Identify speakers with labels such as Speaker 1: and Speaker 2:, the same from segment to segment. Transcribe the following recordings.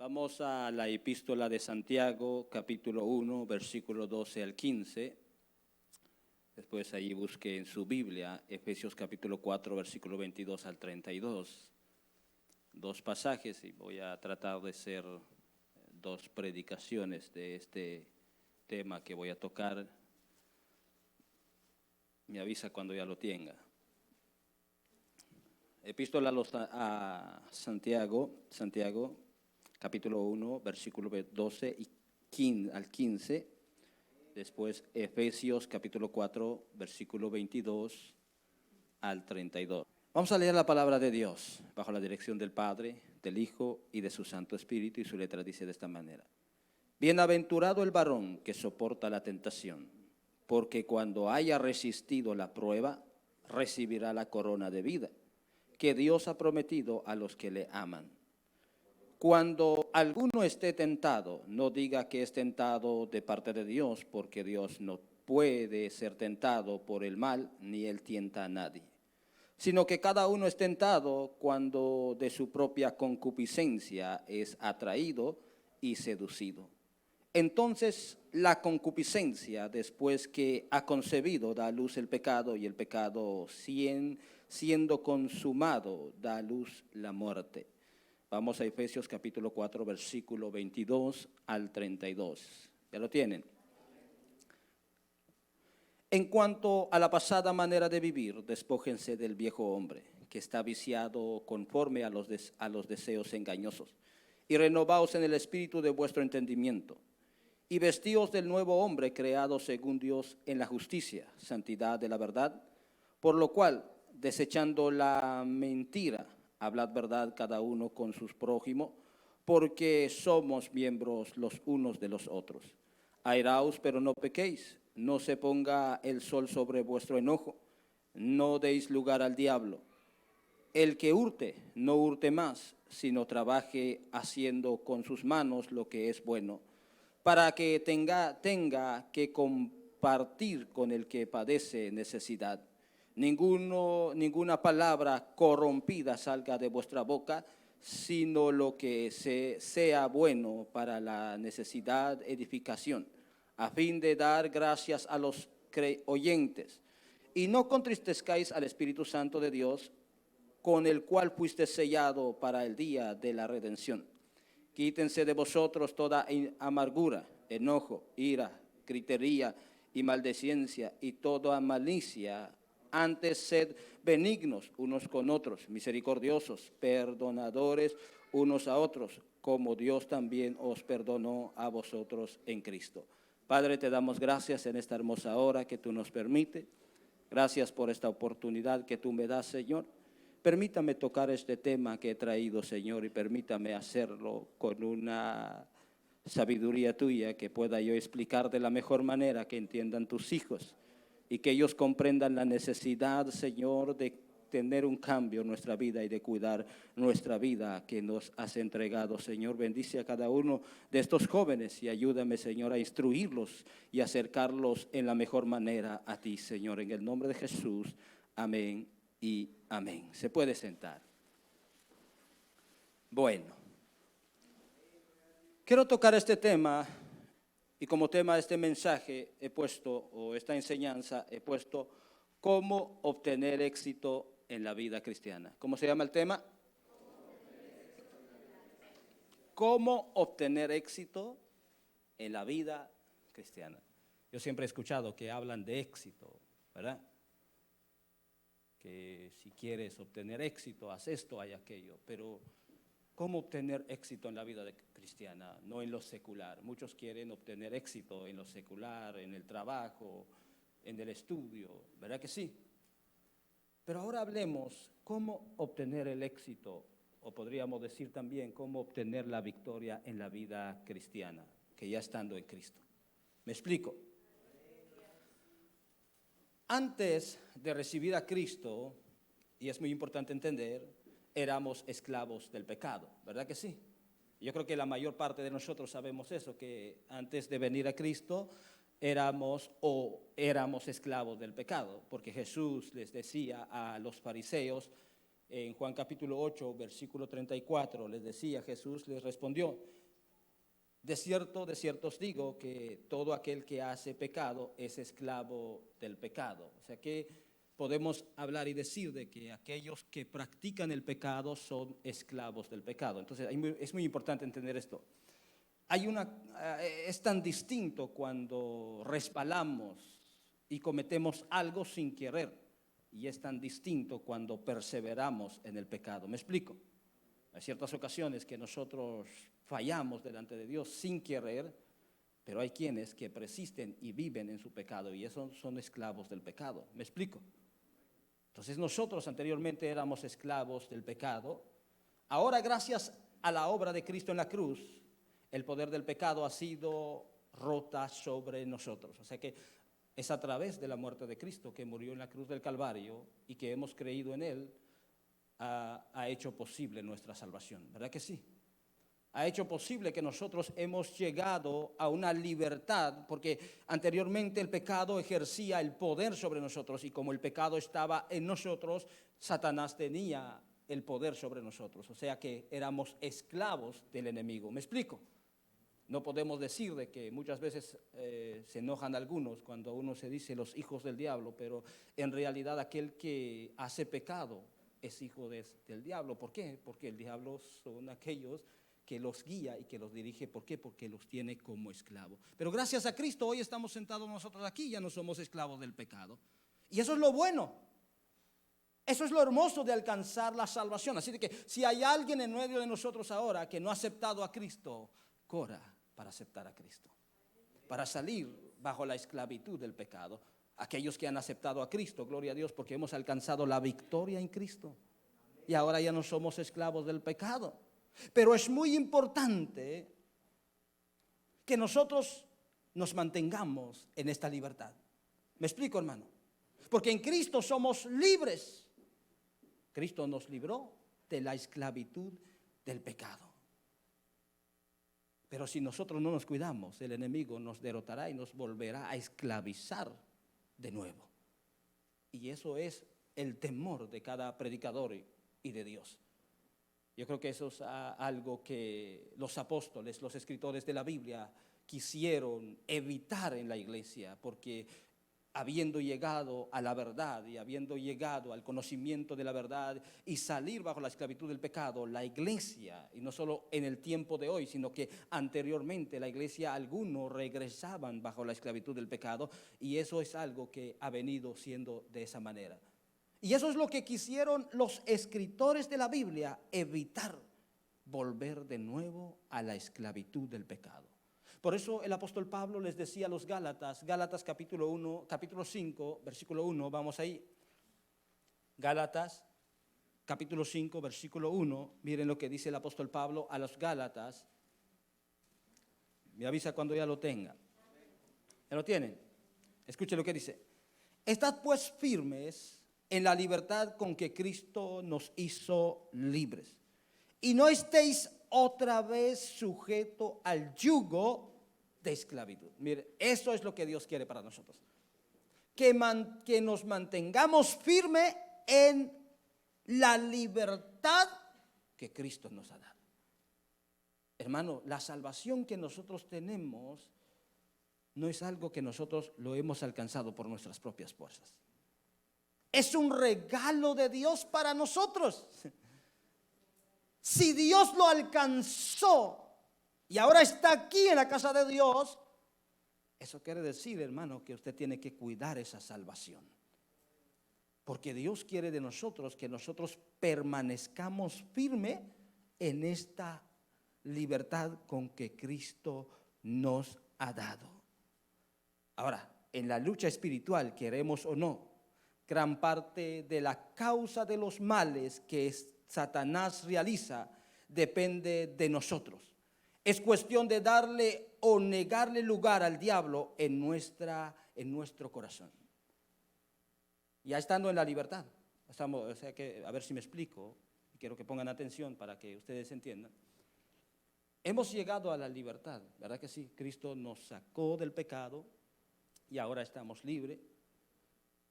Speaker 1: Vamos a la epístola de Santiago, capítulo 1, versículo 12 al 15. Después ahí busque en su Biblia, Efesios capítulo 4, versículo 22 al 32. Dos pasajes y voy a tratar de hacer dos predicaciones de este tema que voy a tocar. Me avisa cuando ya lo tenga. Epístola a Santiago, capítulo 1, versículo 12 al 15. Después Efesios capítulo 4, versículo 22 al 32. Vamos a leer la palabra de Dios bajo la dirección del Padre, del Hijo y de su Santo Espíritu, y su letra dice de esta manera: Bienaventurado el varón que soporta la tentación, porque cuando haya resistido la prueba, recibirá la corona de vida que Dios ha prometido a los que le aman. Cuando alguno esté tentado, no diga que es tentado de parte de Dios, porque Dios no puede ser tentado por el mal, ni él tienta a nadie, sino que cada uno es tentado cuando de su propia concupiscencia es atraído y seducido. Entonces la concupiscencia, después que ha concebido, da a luz el pecado, y el pecado, siendo consumado, da a luz la muerte. Vamos a Efesios capítulo 4, versículo 22 al 32. ¿Ya lo tienen? En cuanto a la pasada manera de vivir, despójense del viejo hombre, que está viciado conforme a los deseos engañosos, y renovaos en el espíritu de vuestro entendimiento, y vestíos del nuevo hombre creado según Dios en la justicia, santidad de la verdad, por lo cual, desechando la mentira, hablad verdad cada uno con sus prójimos, porque somos miembros los unos de los otros. Airaos, pero no pequéis, no se ponga el sol sobre vuestro enojo, no deis lugar al diablo. El que hurte, no hurte más, sino trabaje haciendo con sus manos lo que es bueno, para que tenga que compartir con el que padece necesidad. Ninguna palabra corrompida salga de vuestra boca, sino lo que sea bueno para la necesidad, edificación, a fin de dar gracias a los oyentes. Y no contristezcáis al Espíritu Santo de Dios, con el cual fuiste sellado para el día de la redención. Quítense de vosotros toda amargura, enojo, ira, gritería y maldecencia y toda malicia. Antes sed benignos unos con otros, misericordiosos, perdonadores unos a otros, como Dios también os perdonó a vosotros en Cristo. Padre, te damos gracias en esta hermosa hora que tú nos permites. Gracias por esta oportunidad que tú me das, Señor. Permítame tocar este tema que he traído, Señor, y permítame hacerlo con una sabiduría tuya que pueda yo explicar de la mejor manera que entiendan tus hijos y que ellos comprendan la necesidad, Señor, de tener un cambio en nuestra vida y de cuidar nuestra vida que nos has entregado. Señor, bendice a cada uno de estos jóvenes y ayúdame, Señor, a instruirlos y acercarlos en la mejor manera a ti, Señor, en el nombre de Jesús. Amén y amén. Se puede sentar. Bueno, quiero tocar este tema y como tema de este mensaje he puesto, o esta enseñanza, he puesto cómo obtener éxito en la vida cristiana. ¿Cómo se llama el tema? ¿Cómo obtener éxito en la vida cristiana? Yo siempre he escuchado que hablan de éxito, ¿verdad? Que si quieres obtener éxito, haz esto, haz aquello, pero ¿cómo obtener éxito en la vida cristiana? No en lo secular. Muchos quieren obtener éxito en lo secular, en el trabajo, en el estudio, ¿verdad que sí? Pero ahora hablemos cómo obtener el éxito, o podríamos decir también cómo obtener la victoria en la vida cristiana, que ya estando en Cristo. ¿Me explico? Antes de recibir a Cristo, y es muy importante entender, éramos esclavos del pecado, ¿verdad que sí? Yo creo que la mayor parte de nosotros sabemos eso, que antes de venir a Cristo éramos esclavos del pecado, porque Jesús les decía a los fariseos En Juan capítulo 8, versículo 34, les decía, Jesús les respondió: de cierto os digo que todo aquel que hace pecado es esclavo del pecado. O sea que podemos hablar y decir de que aquellos que practican el pecado son esclavos del pecado. Entonces es muy importante entender esto. Es tan distinto cuando resbalamos y cometemos algo sin querer, y es tan distinto cuando perseveramos en el pecado. ¿Me explico? Hay ciertas ocasiones que nosotros fallamos delante de Dios sin querer, pero hay quienes que persisten y viven en su pecado, y esos son esclavos del pecado. ¿Me explico? Entonces nosotros anteriormente éramos esclavos del pecado. Ahora, gracias a la obra de Cristo en la cruz, el poder del pecado ha sido rota sobre nosotros. O sea que es a través de la muerte de Cristo, que murió en la cruz del Calvario y que hemos creído en Él, ha hecho posible nuestra salvación. ¿Verdad que sí? Ha hecho posible que nosotros hemos llegado a una libertad, porque anteriormente el pecado ejercía el poder sobre nosotros, y como el pecado estaba en nosotros, Satanás tenía el poder sobre nosotros. O sea que éramos esclavos del enemigo. ¿Me explico? No podemos decir de que muchas veces se enojan algunos cuando uno se dice los hijos del diablo, pero en realidad aquel que hace pecado es hijo del diablo. ¿Por qué? Porque el diablo son aquellos que los guía y que los dirige. ¿Por qué? Porque los tiene como esclavos. Pero gracias a Cristo hoy estamos sentados nosotros aquí, ya no somos esclavos del pecado. Y eso es lo bueno. Eso es lo hermoso de alcanzar la salvación. Así que si hay alguien en medio de nosotros ahora que no ha aceptado a Cristo, corra para aceptar a Cristo, para salir bajo la esclavitud del pecado. Aquellos que han aceptado a Cristo, gloria a Dios, porque hemos alcanzado la victoria en Cristo y ahora ya no somos esclavos del pecado. Pero es muy importante que nosotros nos mantengamos en esta libertad. ¿Me explico, hermano? Porque en Cristo somos libres. Cristo nos libró de la esclavitud del pecado. Pero si nosotros no nos cuidamos, el enemigo nos derrotará y nos volverá a esclavizar de nuevo. Y eso es el temor de cada predicador y de Dios. Yo creo que eso es algo que los apóstoles, los escritores de la Biblia quisieron evitar en la iglesia, porque habiendo llegado a la verdad y habiendo llegado al conocimiento de la verdad y salir bajo la esclavitud del pecado, la iglesia, y no solo en el tiempo de hoy, sino que anteriormente la iglesia, algunos regresaban bajo la esclavitud del pecado, y eso es algo que ha venido siendo de esa manera. Y eso es lo que quisieron los escritores de la Biblia, evitar volver de nuevo a la esclavitud del pecado. Por eso el apóstol Pablo les decía a los Gálatas, Gálatas capítulo 5, versículo 1, vamos ahí. Gálatas capítulo 5, versículo 1, miren lo que dice el apóstol Pablo a los Gálatas. Me avisa cuando ya lo tenga. ¿Ya lo tienen? Escuchen lo que dice. Estad pues firmes en la libertad con que Cristo nos hizo libres, y no estéis otra vez sujeto al yugo de esclavitud. Mire, eso es lo que Dios quiere para nosotros. Que nos mantengamos firmes en la libertad que Cristo nos ha dado. Hermano, la salvación que nosotros tenemos no es algo que nosotros lo hemos alcanzado por nuestras propias fuerzas. Es un regalo de Dios para nosotros. Si Dios lo alcanzó y ahora está aquí en la casa de Dios, eso quiere decir, hermano, que usted tiene que cuidar esa salvación. Porque Dios quiere de nosotros que nosotros permanezcamos firmes en esta libertad con que Cristo nos ha dado. Ahora, en la lucha espiritual, queremos o no, gran parte de la causa de los males que Satanás realiza depende de nosotros. Es cuestión de darle o negarle lugar al diablo en nuestro corazón. Ya estando en la libertad, o sea que, a ver si me explico, quiero que pongan atención para que ustedes entiendan. Hemos llegado a la libertad, ¿verdad que sí? Cristo nos sacó del pecado y ahora estamos libres.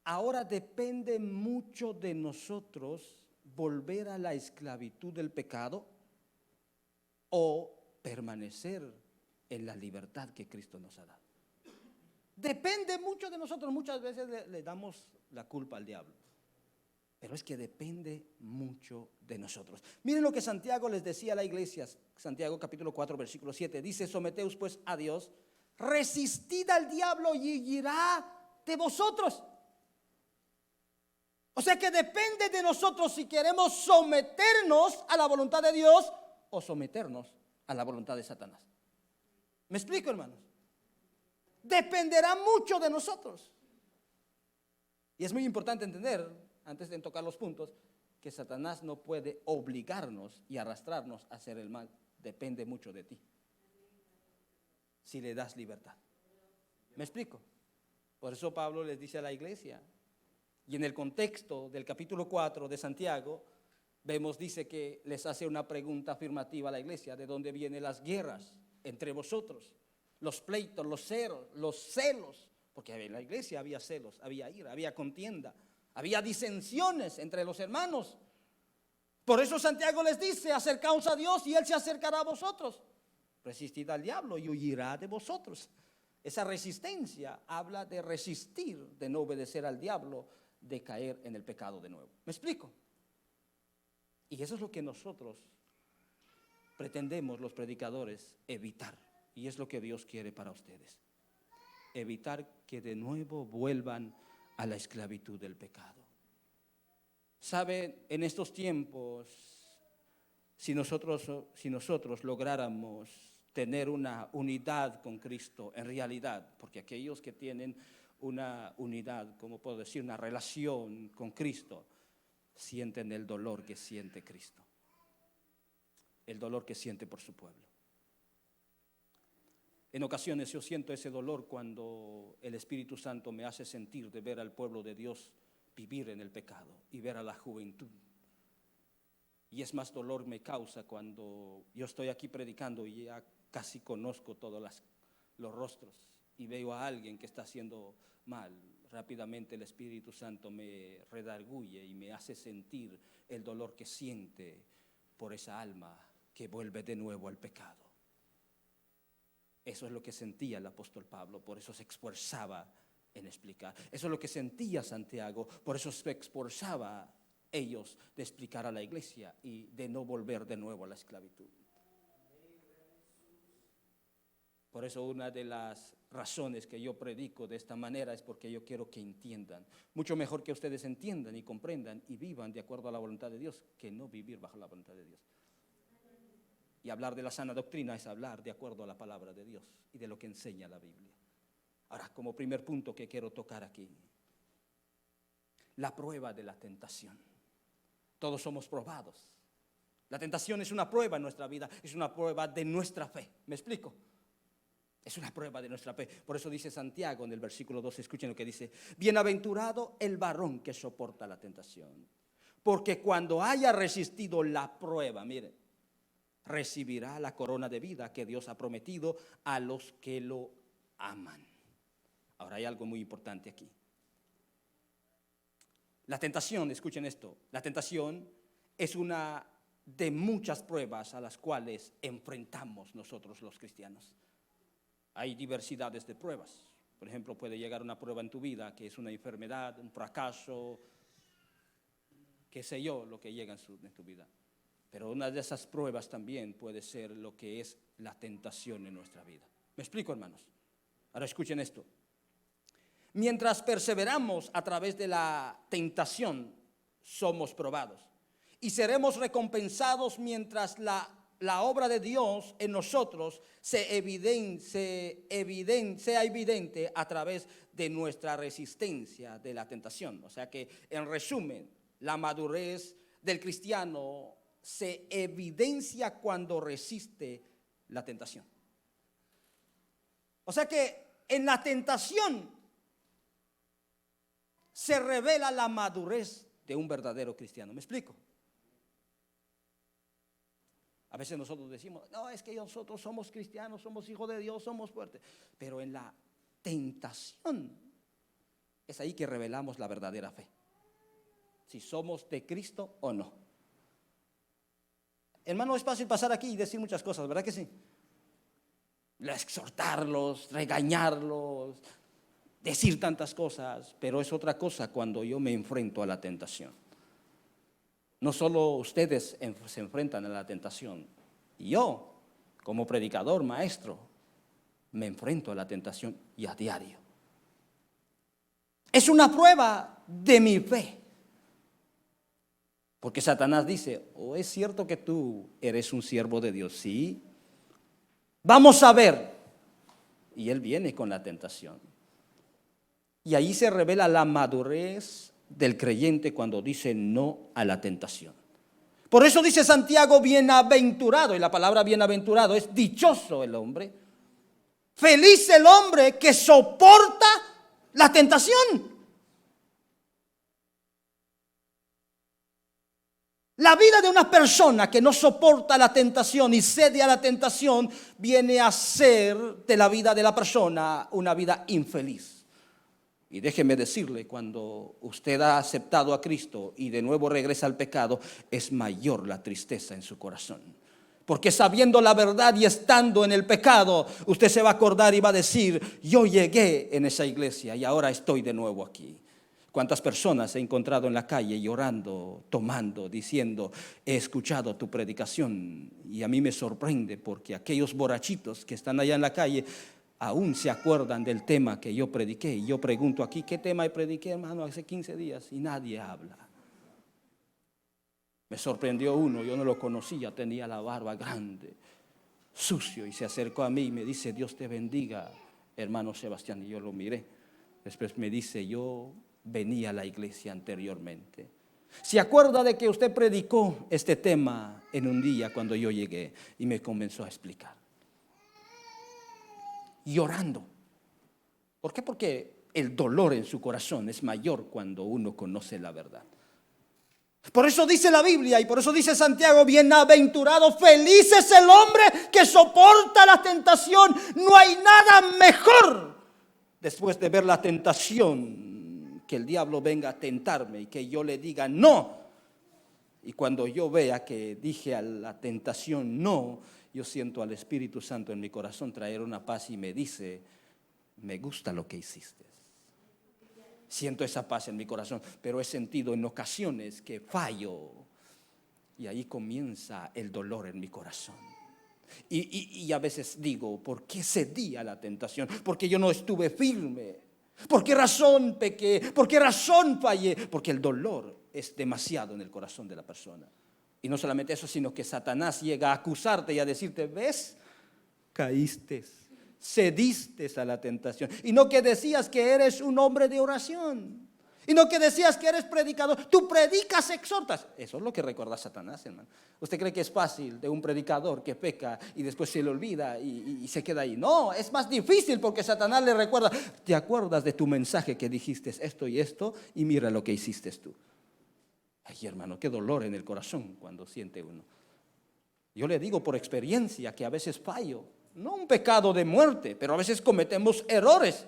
Speaker 1: Ahora depende mucho de nosotros volver a la esclavitud del pecado o permanecer en la libertad que Cristo nos ha dado. Depende mucho de nosotros. Muchas veces le damos la culpa al diablo, pero es que depende mucho de nosotros. Miren lo que Santiago les decía a la iglesia. Santiago capítulo 4 versículo 7 dice: someteos pues a Dios, resistid al diablo y huirá de vosotros. O sea que depende de nosotros si queremos someternos a la voluntad de Dios o someternos a la voluntad de Satanás. ¿Me explico, hermanos? Dependerá mucho de nosotros. Y es muy importante entender, antes de tocar los puntos, que Satanás no puede obligarnos y arrastrarnos a hacer el mal. Depende mucho de ti, si le das libertad. ¿Me explico? Por eso Pablo les dice a la iglesia, y en el contexto del capítulo 4 de Santiago, dice que les hace una pregunta afirmativa a la iglesia: ¿de dónde vienen las guerras entre vosotros? Los pleitos, los celos, porque en la iglesia había celos, había ira, había contienda, había disensiones entre los hermanos. Por eso Santiago les dice: acercaos a Dios y Él se acercará a vosotros. Resistid al diablo y huirá de vosotros. Esa resistencia habla de resistir, de no obedecer al diablo, de caer en el pecado de nuevo. ¿Me explico? Y eso es lo que nosotros pretendemos, los predicadores, evitar. Y es lo que Dios quiere para ustedes: evitar que de nuevo vuelvan a la esclavitud del pecado. Saben, en estos tiempos, si nosotros lográramos tener una unidad con Cristo en realidad, porque aquellos que tienen una unidad, como puedo decir, una relación con Cristo, sienten el dolor que siente Cristo, el dolor que siente por su pueblo. En ocasiones yo siento ese dolor cuando el Espíritu Santo me hace sentir de ver al pueblo de Dios vivir en el pecado y ver a la juventud. Y es más dolor me causa cuando yo estoy aquí predicando y ya casi conozco todos los rostros y veo a alguien que está haciendo mal. Rápidamente el Espíritu Santo me redarguye y me hace sentir el dolor que siente por esa alma que vuelve de nuevo al pecado. Eso es lo que sentía el apóstol Pablo, por eso se esforzaba en explicar. Eso es lo que sentía Santiago, por eso se esforzaba ellos de explicar a la iglesia y de no volver de nuevo a la esclavitud. Por eso una de las razones que yo predico de esta manera es porque yo quiero que entiendan. Mucho mejor que ustedes entiendan y comprendan y vivan de acuerdo a la voluntad de Dios que no vivir bajo la voluntad de Dios. Y hablar de la sana doctrina es hablar de acuerdo a la palabra de Dios y de lo que enseña la Biblia. Ahora, como primer punto que quiero tocar aquí, la prueba de la tentación. Todos somos probados. La tentación es una prueba en nuestra vida, es una prueba de nuestra fe. ¿Me explico? Es una prueba de nuestra fe. Por eso dice Santiago en el versículo 12, escuchen lo que dice: bienaventurado el varón que soporta la tentación, porque cuando haya resistido la prueba, miren, recibirá la corona de vida que Dios ha prometido a los que lo aman. Ahora hay algo muy importante aquí. La tentación, escuchen esto, la tentación es una de muchas pruebas a las cuales enfrentamos nosotros los cristianos. Hay diversidades de pruebas. Por ejemplo, puede llegar una prueba en tu vida que es una enfermedad, un fracaso, qué sé yo, lo que llega en tu vida. Pero una de esas pruebas también puede ser lo que es la tentación en nuestra vida. ¿Me explico, hermanos? Ahora escuchen esto. Mientras perseveramos a través de la tentación, somos probados. Y seremos recompensados mientras la obra de Dios en nosotros sea evidente a través de nuestra resistencia de la tentación. O sea que, en resumen, la madurez del cristiano se evidencia cuando resiste la tentación. O sea que en la tentación se revela la madurez de un verdadero cristiano. ¿Me explico? A veces nosotros decimos: no, es que nosotros somos cristianos, somos hijos de Dios, somos fuertes. Pero en la tentación es ahí que revelamos la verdadera fe. si somos de Cristo o no. Hermano, es fácil pasar aquí y decir muchas cosas, ¿verdad que sí? Exhortarlos, regañarlos, decir tantas cosas, pero es otra cosa cuando yo me enfrento a la tentación. No solo ustedes se enfrentan a la tentación, yo, como predicador, maestro, me enfrento a la tentación y a diario. Es una prueba de mi fe. Porque Satanás dice, ¿o es cierto que tú eres un siervo de Dios? Sí. Vamos a ver. Y él viene con la tentación. Y ahí se revela la madurez del creyente cuando dice no a la tentación. Por eso dice Santiago, bienaventurado, y la palabra bienaventurado es dichoso el hombre. Feliz el hombre que soporta la tentación. La vida de una persona que no soporta la tentación y cede a la tentación viene a ser de la vida de la persona una vida infeliz. Y déjeme decirle, cuando usted ha aceptado a Cristo y de nuevo regresa al pecado, es mayor la tristeza en su corazón. Porque sabiendo la verdad y estando en el pecado, usted se va a acordar y va a decir, yo llegué en esa iglesia y ahora estoy de nuevo aquí. ¿Cuántas personas he encontrado en la calle llorando, tomando, diciendo, he escuchado tu predicación? Y a mí me sorprende porque aquellos borrachitos que están allá en la calle aún se acuerdan del tema que yo prediqué. Y yo pregunto aquí, ¿qué tema prediqué, hermano, hace 15 días? Y nadie habla. Me sorprendió uno, yo no lo conocía, tenía la barba grande, sucio, y se acercó a mí y me dice, Dios te bendiga, hermano Sebastián. Y yo lo miré. Después me dice, yo venía a la iglesia anteriormente. ¿Se acuerda de que usted predicó este tema en un día cuando yo llegué? Y me comenzó a explicar. Llorando. ¿Por qué? Porque el dolor en su corazón es mayor cuando uno conoce la verdad. Por eso dice la Biblia y por eso dice Santiago, bienaventurado, feliz es el hombre que soporta la tentación. No hay nada mejor después de ver la tentación, que el diablo venga a tentarme y que yo le diga no. Y cuando yo vea que dije a la tentación no, yo siento al Espíritu Santo en mi corazón traer una paz y me dice, me gusta lo que hiciste. Siento esa paz en mi corazón, pero he sentido en ocasiones que fallo y ahí comienza el dolor en mi corazón. Y a veces digo, ¿por qué cedí a la tentación? Porque yo no estuve firme. ¿Por qué razón pequé? ¿Por qué razón fallé? Porque el dolor es demasiado en el corazón de la persona. Y no solamente eso, sino que Satanás llega a acusarte y a decirte, ¿ves? Caíste, cediste a la tentación. Y no que decías que eres un hombre de oración. Y no que decías que eres predicador. Tú predicas, exhortas. Eso es lo que recuerda Satanás, hermano. ¿Usted cree que es fácil de un predicador que peca y después se le olvida y se queda ahí? No, es más difícil porque Satanás le recuerda. ¿Te acuerdas de tu mensaje que dijiste esto y esto? Y mira lo que hiciste tú. Ay, hermano, qué dolor en el corazón cuando siente uno. Yo le digo por experiencia que a veces fallo. No un pecado de muerte, pero a veces cometemos errores.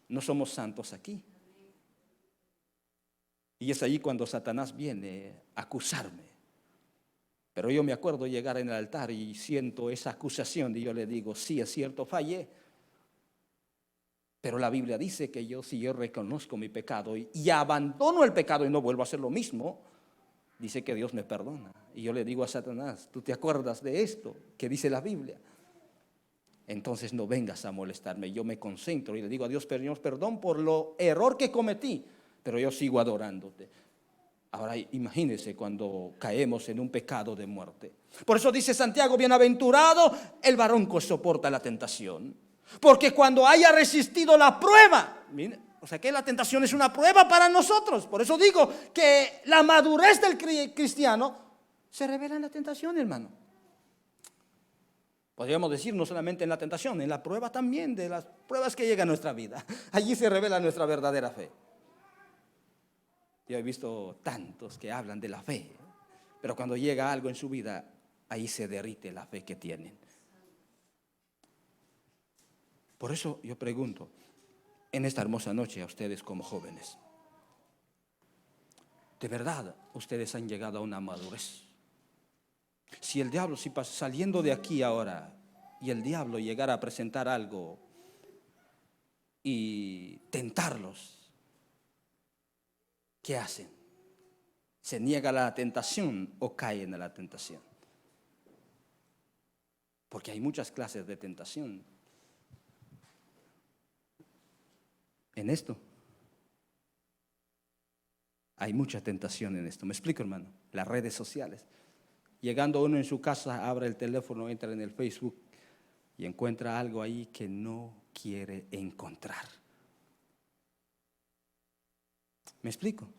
Speaker 1: No somos santos aquí. Y es ahí cuando Satanás viene a acusarme. Pero yo me acuerdo llegar en el altar y siento esa acusación y yo le digo, sí, es cierto, fallé. Pero la Biblia dice que si yo reconozco mi pecado y abandono el pecado y no vuelvo a hacer lo mismo, dice que Dios me perdona. Y yo le digo a Satanás, ¿tú te acuerdas de esto que dice la Biblia? Entonces no vengas a molestarme. Yo me concentro y le digo a Dios, Señor, perdón por lo error que cometí, pero yo sigo adorándote. Ahora imagínese cuando caemos en un pecado de muerte. Por eso dice Santiago, bienaventurado el varón que soporta la tentación. Porque cuando haya resistido la prueba, mire, o sea que la tentación es una prueba para nosotros. Por eso digo que la madurez del cristiano se revela en la tentación, hermano. Podríamos decir no solamente en la tentación, en la prueba también, de las pruebas que llegan a nuestra vida. Allí se revela nuestra verdadera fe. Yo he visto tantos que hablan de la fe, pero cuando llega algo en su vida, ahí se derrite la fe que tienen. Por eso yo pregunto, en esta hermosa noche a ustedes como jóvenes, de verdad ustedes han llegado a una madurez. Si el diablo, si saliendo de aquí ahora, y el diablo llegara a presentar algo y tentarlos, ¿qué hacen? ¿Se niega a la tentación o caen a la tentación? Porque hay muchas clases de tentación en esto. Hay mucha tentación en esto. ¿Me explico, hermano? Las redes sociales. Llegando uno en su casa, abre el teléfono, entra en el Facebook y encuentra algo ahí que no quiere encontrar. ¿Me explico?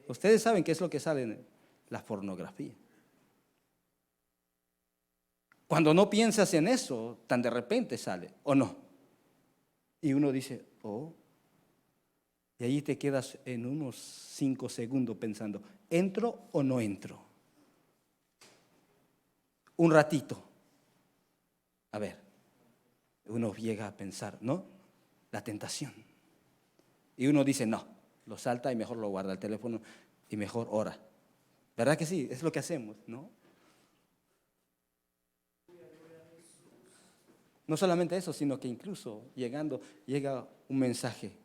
Speaker 1: Ustedes saben qué es lo que sale en la pornografía. Cuando no piensas en eso, tan de repente sale, ¿o no? Y uno dice, oh. Y ahí te quedas en unos 5 segundos pensando, ¿entro o no entro? Un ratito. A ver, uno llega a pensar, ¿no? La tentación. Y uno dice, no, lo salta y mejor lo guarda el teléfono y mejor ora. ¿Verdad que sí? Es lo que hacemos, ¿no? No solamente eso, sino que incluso llega un mensaje.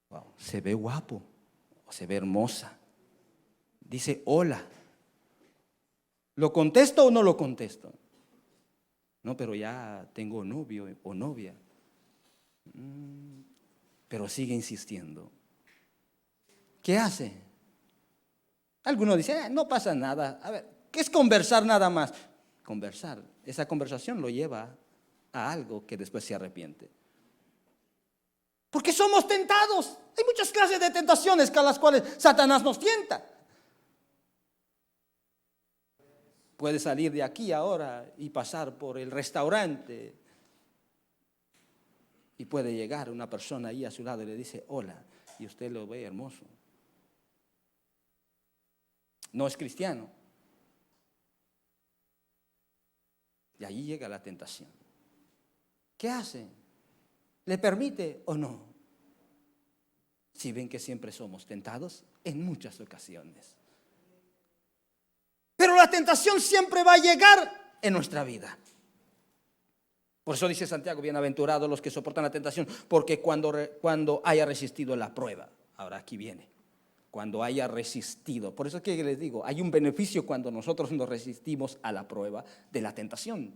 Speaker 1: Wow, se ve guapo o se ve hermosa. Dice hola. ¿Lo contesto o no lo contesto? No, pero ya tengo novio o novia. Pero sigue insistiendo. ¿Qué hace? Algunos dicen, no pasa nada. A ver, ¿qué es conversar nada más? Conversar. Esa conversación lo lleva a algo que después se arrepiente. Porque somos tentados. Hay muchas clases de tentaciones con las cuales Satanás nos tienta. Puede salir de aquí ahora y pasar por el restaurante y puede llegar una persona ahí a su lado y le dice hola y usted lo ve hermoso. No es cristiano. Y ahí llega la tentación. ¿Qué hace? ¿Le permite o no? Si ven que siempre somos tentados en muchas ocasiones. Pero la tentación siempre va a llegar en nuestra vida. Por eso dice Santiago, bienaventurados los que soportan la tentación, porque cuando haya resistido la prueba, ahora aquí viene, cuando haya resistido. Por eso es que les digo, hay un beneficio cuando nosotros nos resistimos a la prueba de la tentación.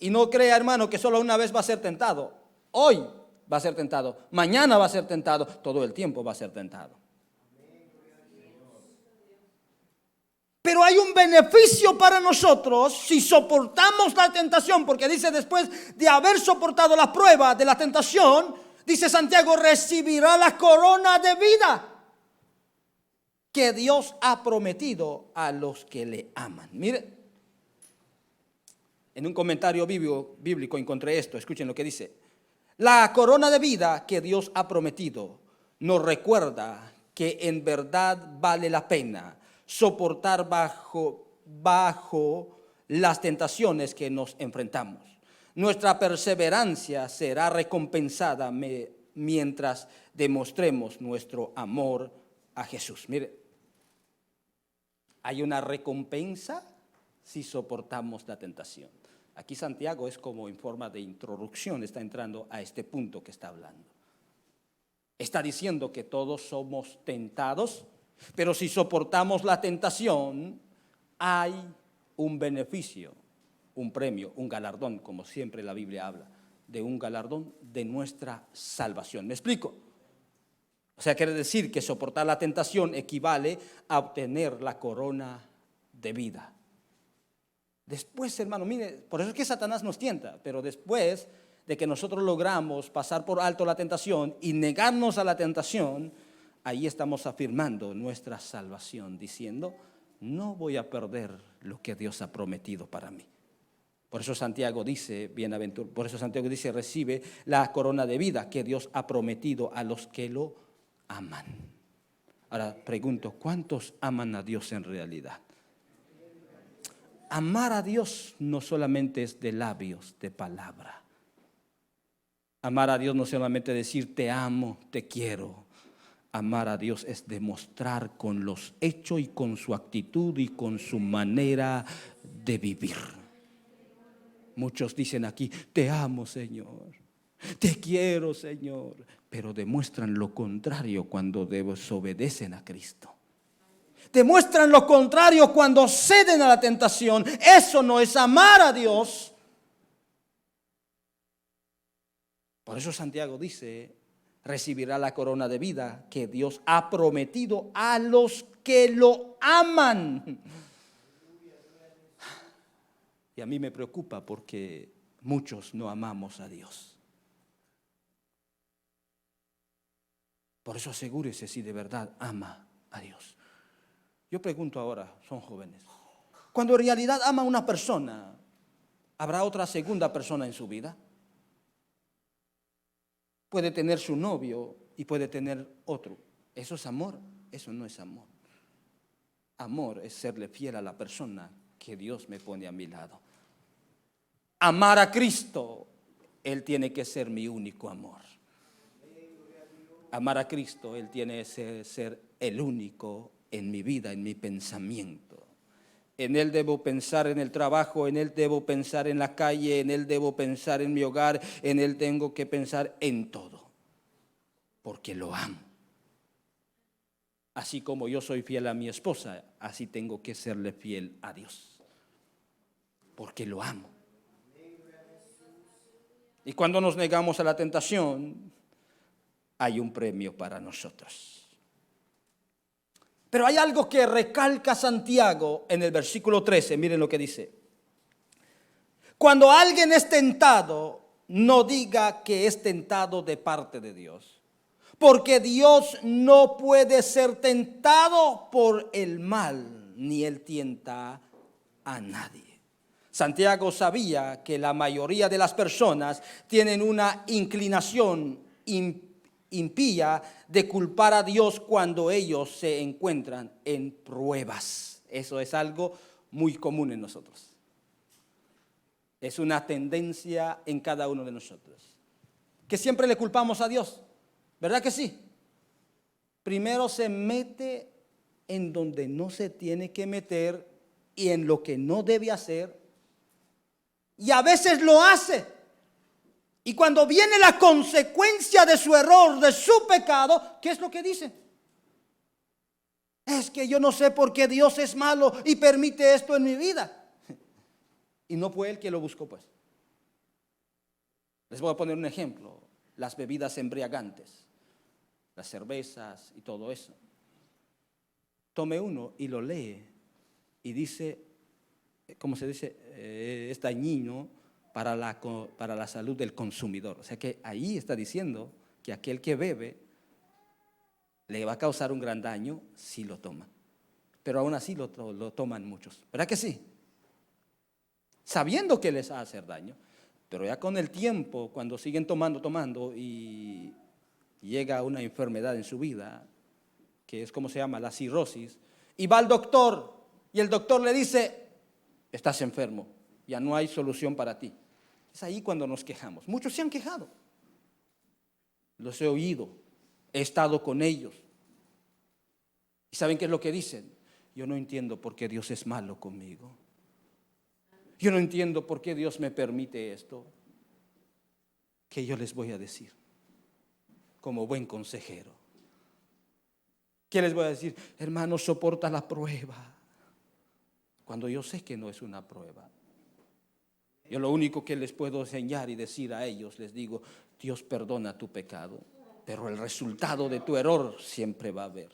Speaker 1: Y no crea, hermano, que solo una vez va a ser tentado. Hoy va a ser tentado, mañana va a ser tentado, todo el tiempo va a ser tentado. Pero hay un beneficio para nosotros si soportamos la tentación, porque dice después de haber soportado la prueba de la tentación, dice Santiago, recibirá la corona de vida que Dios ha prometido a los que le aman. Mire, en un comentario bíblico encontré esto, escuchen lo que dice. La corona de vida que Dios ha prometido nos recuerda que en verdad vale la pena soportar bajo las tentaciones que nos enfrentamos. Nuestra perseverancia será recompensada mientras demostremos nuestro amor a Jesús. Mire, hay una recompensa si soportamos la tentación. Aquí Santiago es como en forma de introducción, está entrando a este punto que está hablando. Está diciendo que todos somos tentados, pero si soportamos la tentación, hay un beneficio, un premio, un galardón, como siempre la Biblia habla, de un galardón de nuestra salvación. ¿Me explico? O sea, quiere decir que soportar la tentación equivale a obtener la corona de vida. Después, hermano, mire, por eso es que Satanás nos tienta, pero después de que nosotros logramos pasar por alto la tentación y negarnos a la tentación, ahí estamos afirmando nuestra salvación, diciendo, no voy a perder lo que Dios ha prometido para mí. Por eso Santiago dice, recibe la corona de vida que Dios ha prometido a los que lo aman. Ahora pregunto, ¿cuántos aman a Dios en realidad? Amar a Dios no solamente es de labios, de palabra. Amar a Dios no solamente decir te amo, te quiero. Amar a Dios es demostrar con los hechos y con su actitud y con su manera de vivir. Muchos dicen aquí, te amo, Señor, te quiero, Señor, pero demuestran lo contrario cuando desobedecen a Cristo. Demuestran lo contrario cuando ceden a la tentación. Eso no es amar a Dios. Por eso Santiago dice, recibirá la corona de vida que Dios ha prometido a los que lo aman. Y a mí me preocupa porque muchos no amamos a Dios. Por eso asegúrese si de verdad ama a Dios. Yo pregunto ahora, son jóvenes, cuando en realidad ama a una persona, ¿habrá otra segunda persona en su vida? Puede tener su novio y puede tener otro. ¿Eso es amor? Eso no es amor. Amor es serle fiel a la persona que Dios me pone a mi lado. Amar a Cristo, Él tiene que ser mi único amor. Amar a Cristo, Él tiene que ser el único en mi vida, en mi pensamiento. En Él debo pensar en el trabajo, en Él debo pensar en la calle, en Él debo pensar en mi hogar, en Él tengo que pensar en todo, porque lo amo. Así como yo soy fiel a mi esposa, así tengo que serle fiel a Dios, porque lo amo. Y cuando nos negamos a la tentación, hay un premio para nosotros. Pero hay algo que recalca Santiago en el versículo 13. Miren lo que dice. Cuando alguien es tentado, no diga que es tentado de parte de Dios. Porque Dios no puede ser tentado por el mal, ni Él tienta a nadie. Santiago sabía que la mayoría de las personas tienen una inclinación impía de culpar a Dios cuando ellos se encuentran en pruebas. Eso es algo muy común en nosotros. Es una tendencia en cada uno de nosotros. Que siempre le culpamos a Dios. ¿Verdad que sí? Primero se mete en donde no se tiene que meter y en lo que no debe hacer. Y a veces lo hace. Y cuando viene la consecuencia de su error, de su pecado, ¿qué es lo que dice? Es que yo no sé por qué Dios es malo y permite esto en mi vida. Y no fue Él quien lo buscó, pues. Les voy a poner un ejemplo. Las bebidas embriagantes, las cervezas y todo eso. Tome uno y lo lee y dice, ¿cómo se dice? Es dañino para la salud del consumidor. O sea que ahí está diciendo que aquel que bebe le va a causar un gran daño si lo toma. Pero aún así lo toman muchos. ¿Verdad que sí? Sabiendo que les va a hacer daño. Pero ya con el tiempo, cuando siguen tomando y llega una enfermedad en su vida, que es como se llama la cirrosis, y va al doctor y el doctor le dice, estás enfermo, ya no hay solución para ti. Es ahí cuando nos quejamos. Muchos se han quejado. Los he oído, he estado con ellos. ¿Y saben qué es lo que dicen? Yo no entiendo por qué Dios es malo conmigo. Yo no entiendo por qué Dios me permite esto. ¿Qué yo les voy a decir? Como buen consejero. ¿Qué les voy a decir? Hermano, soporta la prueba. Cuando yo sé que no es una prueba. Yo lo único que les puedo enseñar y decir a ellos, les digo, Dios perdona tu pecado, pero el resultado de tu error siempre va a haber.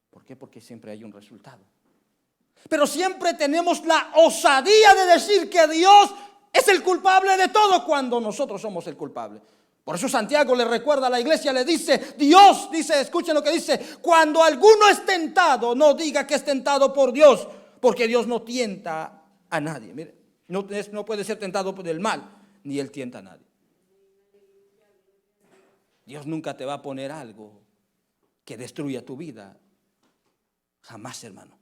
Speaker 1: ¿Por qué? Porque siempre hay un resultado. Pero siempre tenemos la osadía de decir que Dios es el culpable de todo cuando nosotros somos el culpable. Por eso Santiago le recuerda a la iglesia, le dice, Dios, dice, escuchen lo que dice, cuando alguno es tentado, no diga que es tentado por Dios, porque Dios no tienta a nadie. Mire, no puede ser tentado por el mal, ni Él tienta a nadie. Dios nunca te va a poner algo que destruya tu vida. Jamás, hermano.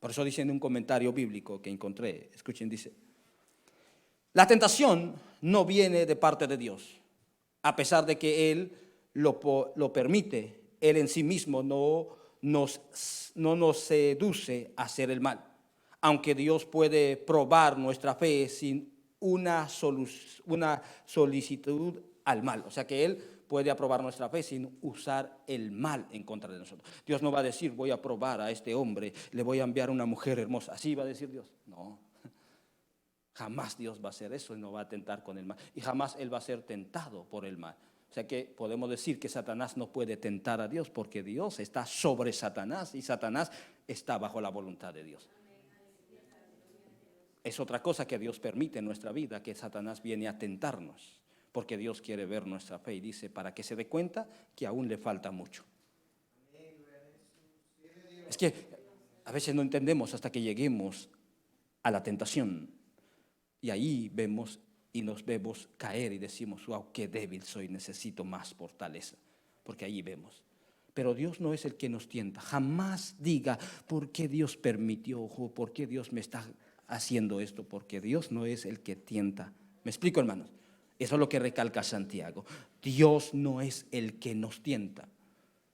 Speaker 1: Por eso dice en un comentario bíblico que encontré, escuchen, dice, la tentación no viene de parte de Dios, a pesar de que Él lo permite, Él en sí mismo no nos seduce a hacer el mal. Aunque Dios puede probar nuestra fe sin una solicitud al mal. O sea que Él puede aprobar nuestra fe sin usar el mal en contra de nosotros. Dios no va a decir, voy a probar a este hombre, le voy a enviar una mujer hermosa. Así va a decir Dios. No. Jamás Dios va a hacer eso y no va a tentar con el mal. Y jamás Él va a ser tentado por el mal. O sea que podemos decir que Satanás no puede tentar a Dios porque Dios está sobre Satanás y Satanás está bajo la voluntad de Dios. Es otra cosa que Dios permite en nuestra vida, que Satanás viene a tentarnos, porque Dios quiere ver nuestra fe y dice para que se dé cuenta que aún le falta mucho. Es que a veces no entendemos hasta que lleguemos a la tentación y ahí vemos y nos vemos caer y decimos, wow, qué débil soy, necesito más fortaleza, porque ahí vemos. Pero Dios no es el que nos tienta. Jamás diga, ¿por qué Dios permitió? O ¿por qué Dios me está haciendo esto? Porque Dios no es el que tienta. ¿Me explico, hermanos? Eso es lo que recalca Santiago. Dios no es el que nos tienta.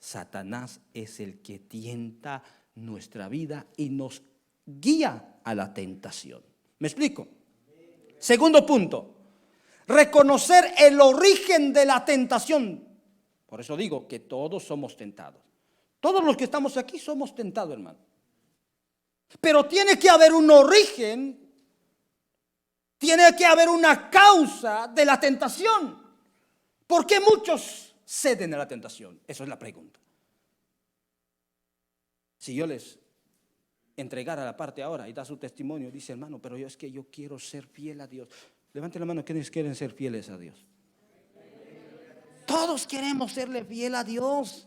Speaker 1: Satanás es el que tienta nuestra vida y nos guía a la tentación. ¿Me explico? Segundo punto, reconocer el origen de la tentación. Por eso digo que todos somos tentados. Todos los que estamos aquí somos tentados, hermano. Pero tiene que haber un origen, tiene que haber una causa de la tentación. ¿Por qué muchos ceden a la tentación? Esa es la pregunta. Si yo les entregara la parte ahora y da su testimonio, dice hermano, pero es que yo quiero ser fiel a Dios. Levante la mano, ¿quiénes quieren ser fieles a Dios? Todos queremos serle fiel a Dios.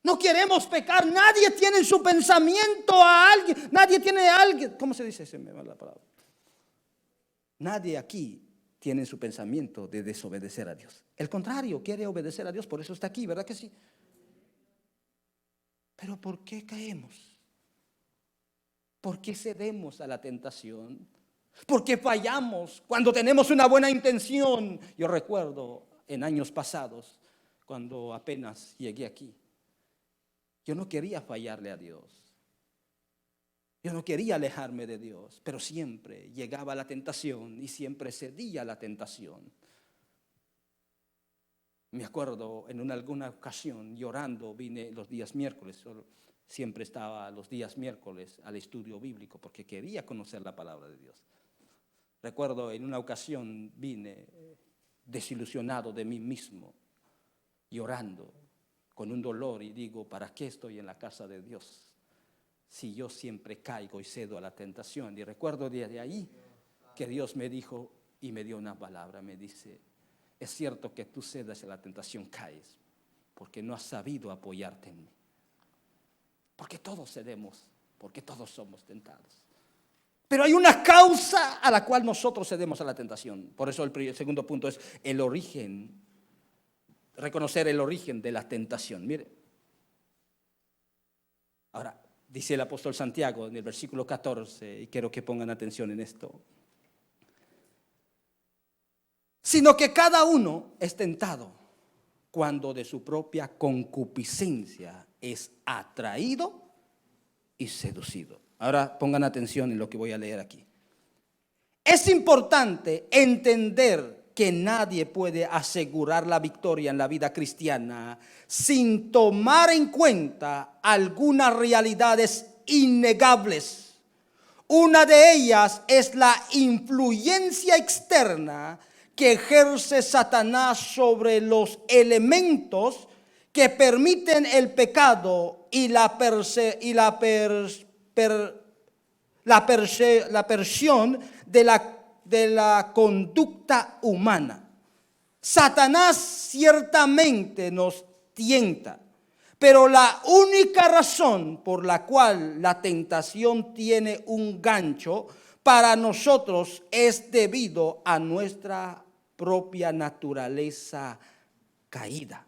Speaker 1: No queremos pecar. Nadie tiene en su pensamiento a alguien. Nadie tiene a alguien. ¿Cómo se dice? Se me va la palabra. Nadie aquí tiene en su pensamiento de desobedecer a Dios. El contrario, quiere obedecer a Dios. Por eso está aquí, ¿verdad que sí? Pero ¿por qué caemos? ¿Por qué cedemos a la tentación? ¿Por qué fallamos cuando tenemos una buena intención? Yo recuerdo en años pasados, cuando apenas llegué aquí, yo no quería fallarle a Dios. Yo no quería alejarme de Dios, pero siempre llegaba la tentación y siempre cedía a la tentación. Me acuerdo en alguna ocasión llorando, vine los días miércoles, siempre estaba los días miércoles al estudio bíblico porque quería conocer la palabra de Dios. Recuerdo en una ocasión vine desilusionado de mí mismo, llorando con un dolor y digo, ¿para qué estoy en la casa de Dios? Si yo siempre caigo y cedo a la tentación. Y recuerdo desde ahí que Dios me dijo y me dio una palabra, me dice, es cierto que tú cedas a la tentación, caes, porque no has sabido apoyarte en mí. Porque todos cedemos, porque todos somos tentados. Pero hay una causa a la cual nosotros cedemos a la tentación. Por eso el segundo punto es el origen, reconocer el origen de la tentación. Mire, ahora dice el apóstol Santiago en el versículo 14, y quiero que pongan atención en esto. Sino que cada uno es tentado cuando de su propia concupiscencia es atraído y seducido. Ahora pongan atención en lo que voy a leer aquí. Es importante entender que nadie puede asegurar la victoria en la vida cristiana sin tomar en cuenta algunas realidades innegables. Una de ellas es la influencia externa que ejerce Satanás sobre los elementos que permiten el pecado y la perversión de la conducta humana. Satanás ciertamente nos tienta, pero la única razón por la cual la tentación tiene un gancho para nosotros es debido a nuestra propia naturaleza caída.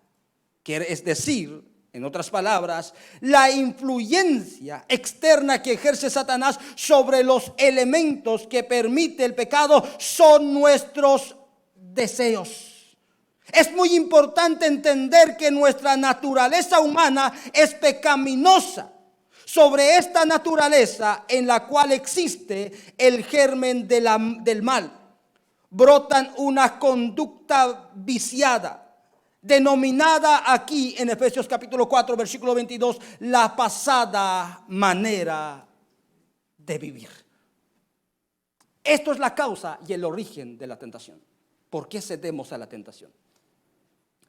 Speaker 1: Es decir, en otras palabras, la influencia externa que ejerce Satanás sobre los elementos que permite el pecado son nuestros deseos. Es muy importante entender que nuestra naturaleza humana es pecaminosa. Sobre esta naturaleza en la cual existe el germen del mal, brotan una conducta viciada, denominada aquí en Efesios capítulo 4, versículo 22, la pasada manera de vivir. Esto es la causa y el origen de la tentación. ¿Por qué cedemos a la tentación?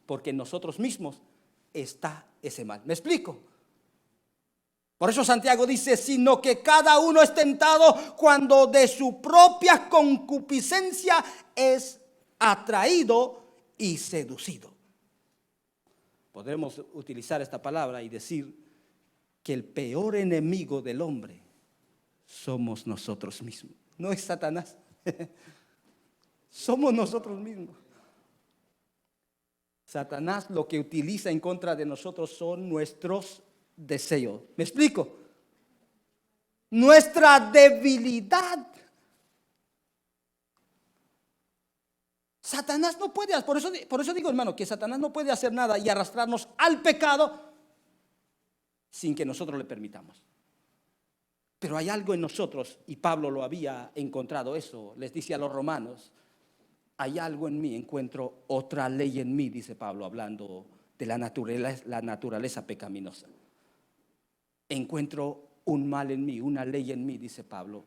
Speaker 1: Porque en nosotros mismos está ese mal. ¿Me explico? Por eso Santiago dice, sino que cada uno es tentado cuando de su propia concupiscencia es atraído y seducido. Podremos utilizar esta palabra y decir que el peor enemigo del hombre somos nosotros mismos. No es Satanás, somos nosotros mismos. Satanás lo que utiliza en contra de nosotros son nuestros deseos. ¿Me explico? Nuestra debilidad. Satanás no puede, por eso digo, hermano, que Satanás no puede hacer nada y arrastrarnos al pecado sin que nosotros le permitamos. Pero hay algo en nosotros, y Pablo lo había encontrado eso, les dice a los romanos, hay algo en mí, encuentro otra ley en mí, dice Pablo, hablando de la naturaleza pecaminosa. Encuentro un mal en mí, una ley en mí, dice Pablo,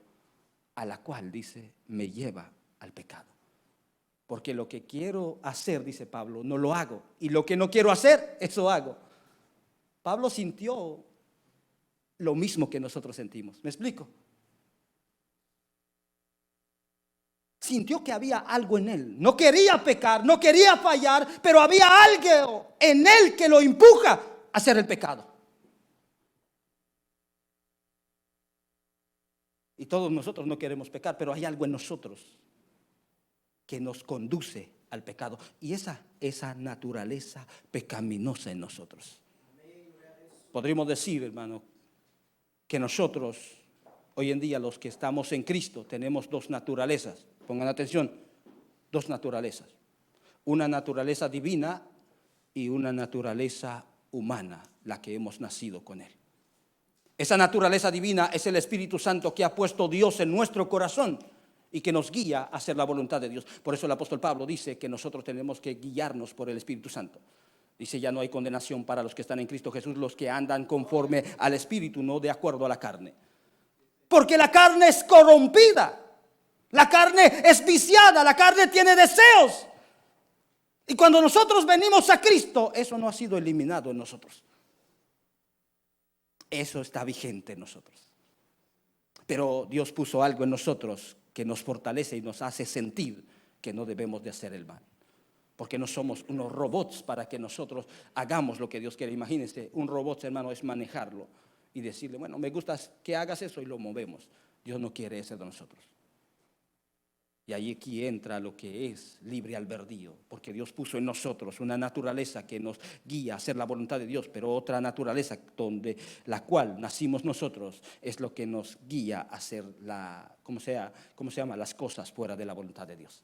Speaker 1: a la cual, dice, me lleva al pecado. Porque lo que quiero hacer, dice Pablo, no lo hago. Y lo que no quiero hacer, eso hago. Pablo sintió lo mismo que nosotros sentimos. ¿Me explico? Sintió que había algo en él. No quería pecar, no quería fallar, pero había algo en él que lo empuja a hacer el pecado. Y todos nosotros no queremos pecar, pero hay algo en nosotros que nos conduce al pecado. Y esa naturaleza pecaminosa en nosotros. Podríamos decir, hermano, que nosotros, hoy en día los que estamos en Cristo, tenemos dos naturalezas. Pongan atención, dos naturalezas. Una naturaleza divina y una naturaleza humana, la que hemos nacido con Él. Esa naturaleza divina es el Espíritu Santo que ha puesto Dios en nuestro corazón y que nos guía a hacer la voluntad de Dios. Por eso el apóstol Pablo dice que nosotros tenemos que guiarnos por el Espíritu Santo. Dice, ya no hay condenación para los que están en Cristo Jesús, los que andan conforme al Espíritu, no de acuerdo a la carne. Porque la carne es corrompida, la carne es viciada, la carne tiene deseos. Y cuando nosotros venimos a Cristo, eso no ha sido eliminado en nosotros. Eso está vigente en nosotros. Pero Dios puso algo en nosotros que nos fortalece y nos hace sentir que no debemos de hacer el mal. Porque no somos unos robots para que nosotros hagamos lo que Dios quiere. Imagínense, un robot, hermano, es manejarlo y decirle, bueno, me gusta que hagas eso y lo movemos. Dios no quiere eso de nosotros. Y ahí aquí entra lo que es libre albedrío, porque Dios puso en nosotros una naturaleza que nos guía a hacer la voluntad de Dios, pero otra naturaleza donde la cual nacimos nosotros es lo que nos guía a hacer ¿cómo se llama? Las cosas fuera de la voluntad de Dios.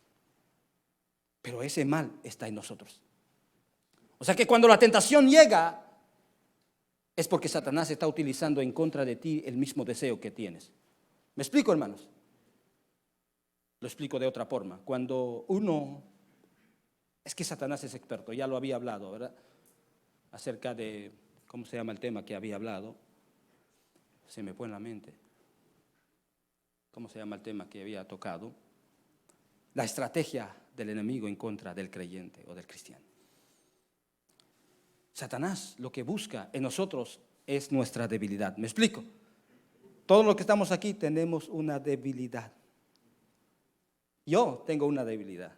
Speaker 1: Pero ese mal está en nosotros. O sea que cuando la tentación llega, es porque Satanás está utilizando en contra de ti el mismo deseo que tienes. ¿Me explico, hermanos? Lo explico de otra forma. Cuando es que Satanás es experto, ya lo había hablado, ¿verdad? Acerca de, ¿cómo se llama el tema que había hablado? Se me fue en la mente. ¿Cómo se llama el tema que había tocado? La estrategia del enemigo en contra del creyente o del cristiano. Satanás lo que busca en nosotros es nuestra debilidad. ¿Me explico? Todos los que estamos aquí tenemos una debilidad. Yo tengo una debilidad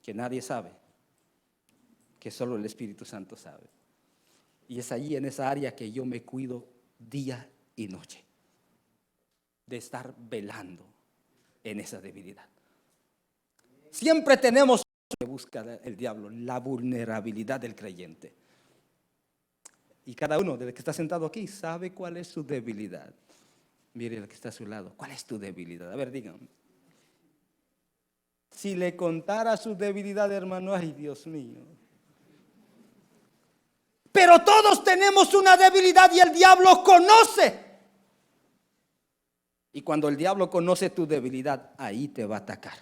Speaker 1: que nadie sabe, que solo el Espíritu Santo sabe. Y es allí en esa área que yo me cuido día y noche, de estar velando en esa debilidad. Siempre tenemos que buscar el diablo, la vulnerabilidad del creyente. Y cada uno de los que está sentado aquí sabe cuál es su debilidad. Mire el que está a su lado, ¿cuál es tu debilidad? A ver, díganme. Si le contara su debilidad, hermano, ay Dios mío. Pero todos tenemos una debilidad y el diablo conoce. Y cuando el diablo conoce tu debilidad, ahí te va a atacar.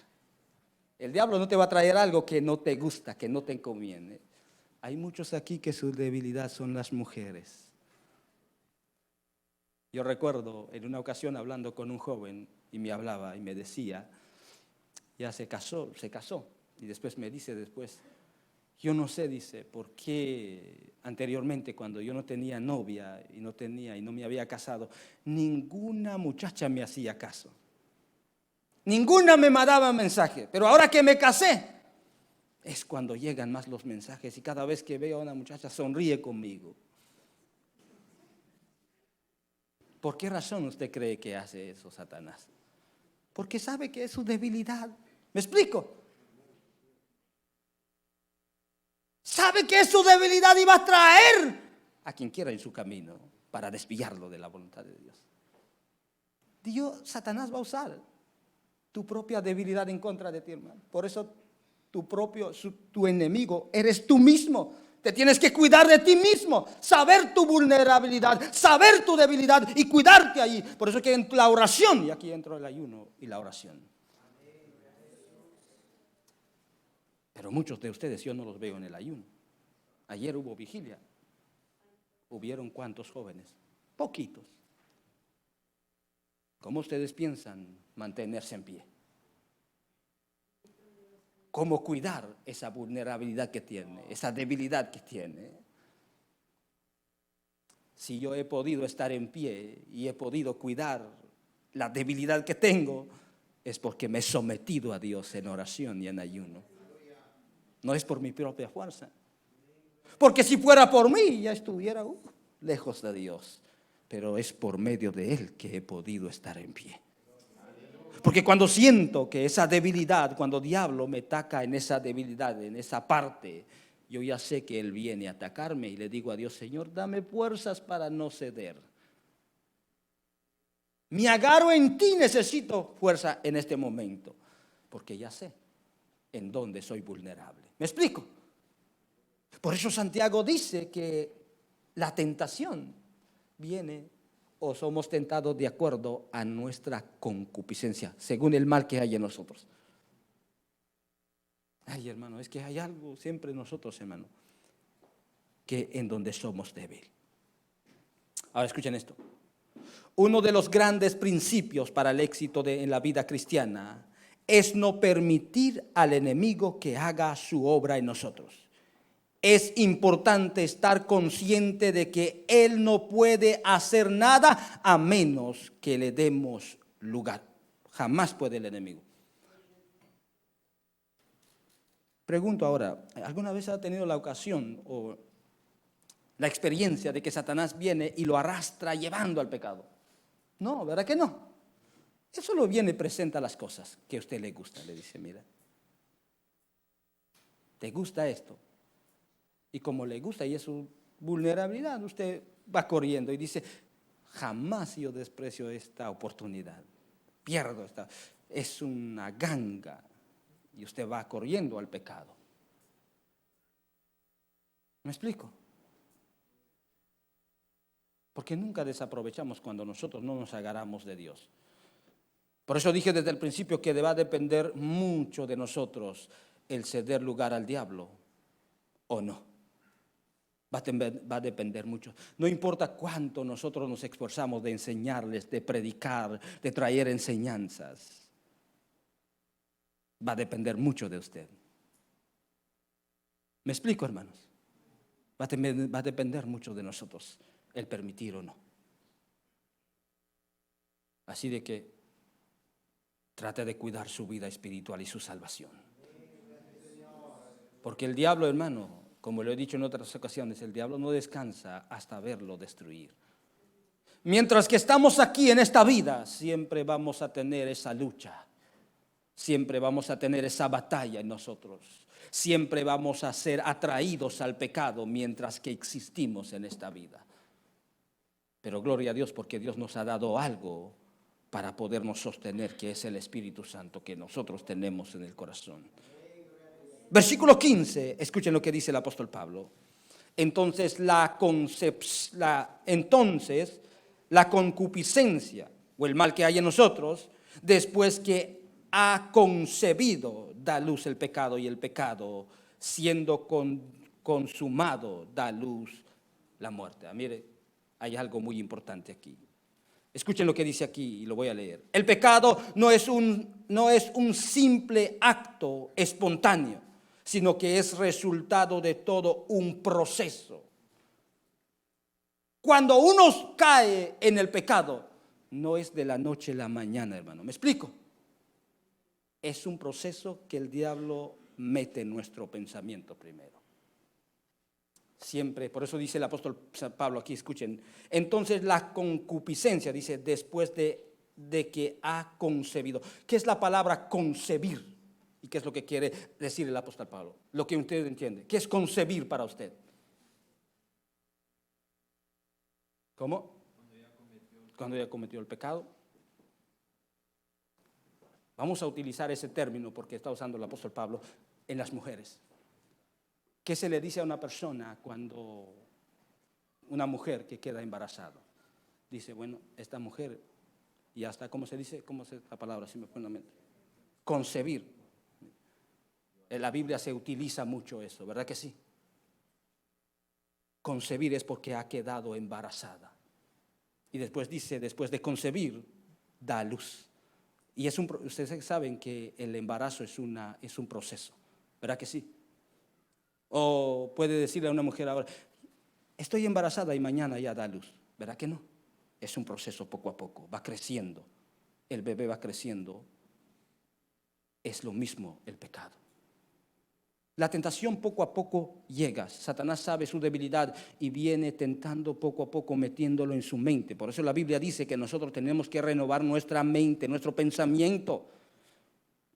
Speaker 1: El diablo no te va a traer algo que no te gusta, que no te conviene. Hay muchos aquí que su debilidad son las mujeres. Yo recuerdo en una ocasión hablando con un joven y me hablaba y me decía, ya se casó. Y después me dice yo no sé, dice, por qué anteriormente cuando yo no tenía novia y no me había casado, ninguna muchacha me hacía caso. Ninguna me mandaba mensaje, pero ahora que me casé, es cuando llegan más los mensajes y cada vez que veo a una muchacha sonríe conmigo. ¿Por qué razón usted cree que hace eso Satanás? Porque sabe que es su debilidad. ¿Me explico? Sabe que es su debilidad y va a traer a quien quiera en su camino para desviarlo de la voluntad de Dios. Satanás va a usar tu propia debilidad en contra de ti, hermano. Por eso tu enemigo eres tú mismo. Te tienes que cuidar de ti mismo, saber tu vulnerabilidad, saber tu debilidad y cuidarte ahí. Por eso que en la oración, y aquí entro el ayuno y la oración. Pero muchos de ustedes yo no los veo en el ayuno. Ayer hubo vigilia. ¿Hubieron cuántos jóvenes? Poquitos. ¿Cómo ustedes piensan mantenerse en pie? ¿Cómo cuidar esa vulnerabilidad que tiene, esa debilidad que tiene? Si yo he podido estar en pie y he podido cuidar la debilidad que tengo, es porque me he sometido a Dios en oración y en ayuno. No es por mi propia fuerza. Porque si fuera por mí, ya estuviera lejos de Dios. Pero es por medio de Él que he podido estar en pie. Porque cuando siento que esa debilidad, cuando diablo me ataca en esa debilidad, en esa parte, yo ya sé que Él viene a atacarme y le digo a Dios, Señor, dame fuerzas para no ceder. Me agarro en ti, necesito fuerza en este momento. Porque ya sé en dónde soy vulnerable. ¿Me explico? Por eso Santiago dice que la tentación viene o somos tentados de acuerdo a nuestra concupiscencia, según el mal que hay en nosotros. Ay, hermano, es que hay algo siempre en nosotros, hermano, que en donde somos débiles. Ahora escuchen esto. Uno de los grandes principios para el éxito en la vida cristiana es no permitir al enemigo que haga su obra en nosotros. Es importante estar consciente de que Él no puede hacer nada a menos que le demos lugar. Jamás puede el enemigo. Pregunto ahora, ¿alguna vez ha tenido la ocasión o la experiencia de que Satanás viene y lo arrastra llevando al pecado? No, ¿verdad que no? Él solo viene y presenta las cosas que a usted le gusta. Le dice, mira, ¿te gusta esto? Y como le gusta y es su vulnerabilidad, usted va corriendo y dice, jamás yo desprecio esta oportunidad. Pierdo esta. Es una ganga. Y usted va corriendo al pecado. ¿Me explico? Porque nunca desaprovechamos cuando nosotros no nos agarramos de Dios. Por eso dije desde el principio que va a depender mucho de nosotros el ceder lugar al diablo o no. Va a depender mucho. No importa cuánto nosotros nos esforzamos de enseñarles, de predicar, de traer enseñanzas. Va a depender mucho de usted. ¿Me explico, hermanos? Va a depender mucho de nosotros el permitir o no. Así de que trate de cuidar su vida espiritual y su salvación. Porque el diablo, hermano, como lo he dicho en otras ocasiones, el diablo no descansa hasta verlo destruir. Mientras que estamos aquí en esta vida, siempre vamos a tener esa lucha. Siempre vamos a tener esa batalla en nosotros. Siempre vamos a ser atraídos al pecado mientras que existimos en esta vida. Pero gloria a Dios porque Dios nos ha dado algo para podernos sostener, que es el Espíritu Santo que nosotros tenemos en el corazón. Versículo 15, escuchen lo que dice el apóstol Pablo. Entonces la concupiscencia o el mal que hay en nosotros, después que ha concebido, da luz el pecado, y el pecado, siendo consumado, da luz la muerte. Mire, hay algo muy importante aquí. Escuchen lo que dice aquí y lo voy a leer. El pecado no es un simple acto espontáneo, sino que es resultado de todo un proceso. Cuando uno cae en el pecado, no es de la noche a la mañana, hermano. ¿Me explico? Es un proceso que el diablo mete en nuestro pensamiento primero. Siempre, por eso dice el apóstol Pablo aquí, escuchen. Entonces la concupiscencia, dice, después de que ha concebido. ¿Qué es la palabra concebir? ¿Y qué es lo que quiere decir el apóstol Pablo? Lo que usted entiende. ¿Qué es concebir para usted? ¿Cómo? Cuando ya cometió el pecado. Vamos a utilizar ese término porque está usando el apóstol Pablo en las mujeres. ¿Qué se le dice a una persona cuando una mujer que queda embarazada? Dice, bueno, esta mujer, y hasta, ¿cómo se dice? ¿Cómo es la palabra? Si me pone en la mente. Concebir. En la Biblia se utiliza mucho eso, ¿verdad que sí? Concebir es porque ha quedado embarazada. Y después dice, después de concebir, da luz. Y ustedes saben que el embarazo es un proceso, ¿verdad que sí? O puede decirle a una mujer ahora, estoy embarazada y mañana ya da luz, ¿verdad que no? Es un proceso poco a poco, va creciendo, el bebé va creciendo. Es lo mismo el pecado. La tentación poco a poco llega. Satanás sabe su debilidad y viene tentando poco a poco, metiéndolo en su mente. Por eso la Biblia dice que nosotros tenemos que renovar nuestra mente, nuestro pensamiento.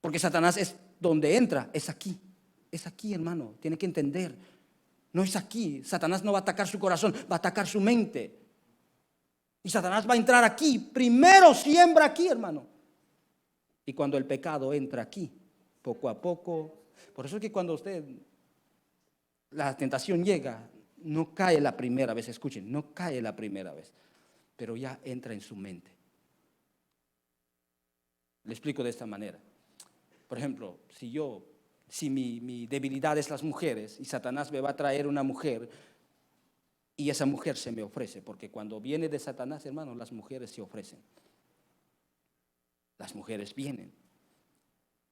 Speaker 1: Porque Satanás es donde entra, es aquí. Es aquí, hermano, tiene que entender. No es aquí. Satanás no va a atacar su corazón, va a atacar su mente. Y Satanás va a entrar aquí. Primero siembra aquí, hermano. Y cuando el pecado entra aquí, poco a poco. Por eso es que cuando la tentación llega, no cae la primera vez, escuchen, no cae la primera vez, pero ya entra en su mente. Le explico de esta manera. Por ejemplo, si mi debilidad es las mujeres y Satanás me va a traer una mujer y esa mujer se me ofrece, porque cuando viene de Satanás, hermano, las mujeres se ofrecen. Las mujeres vienen.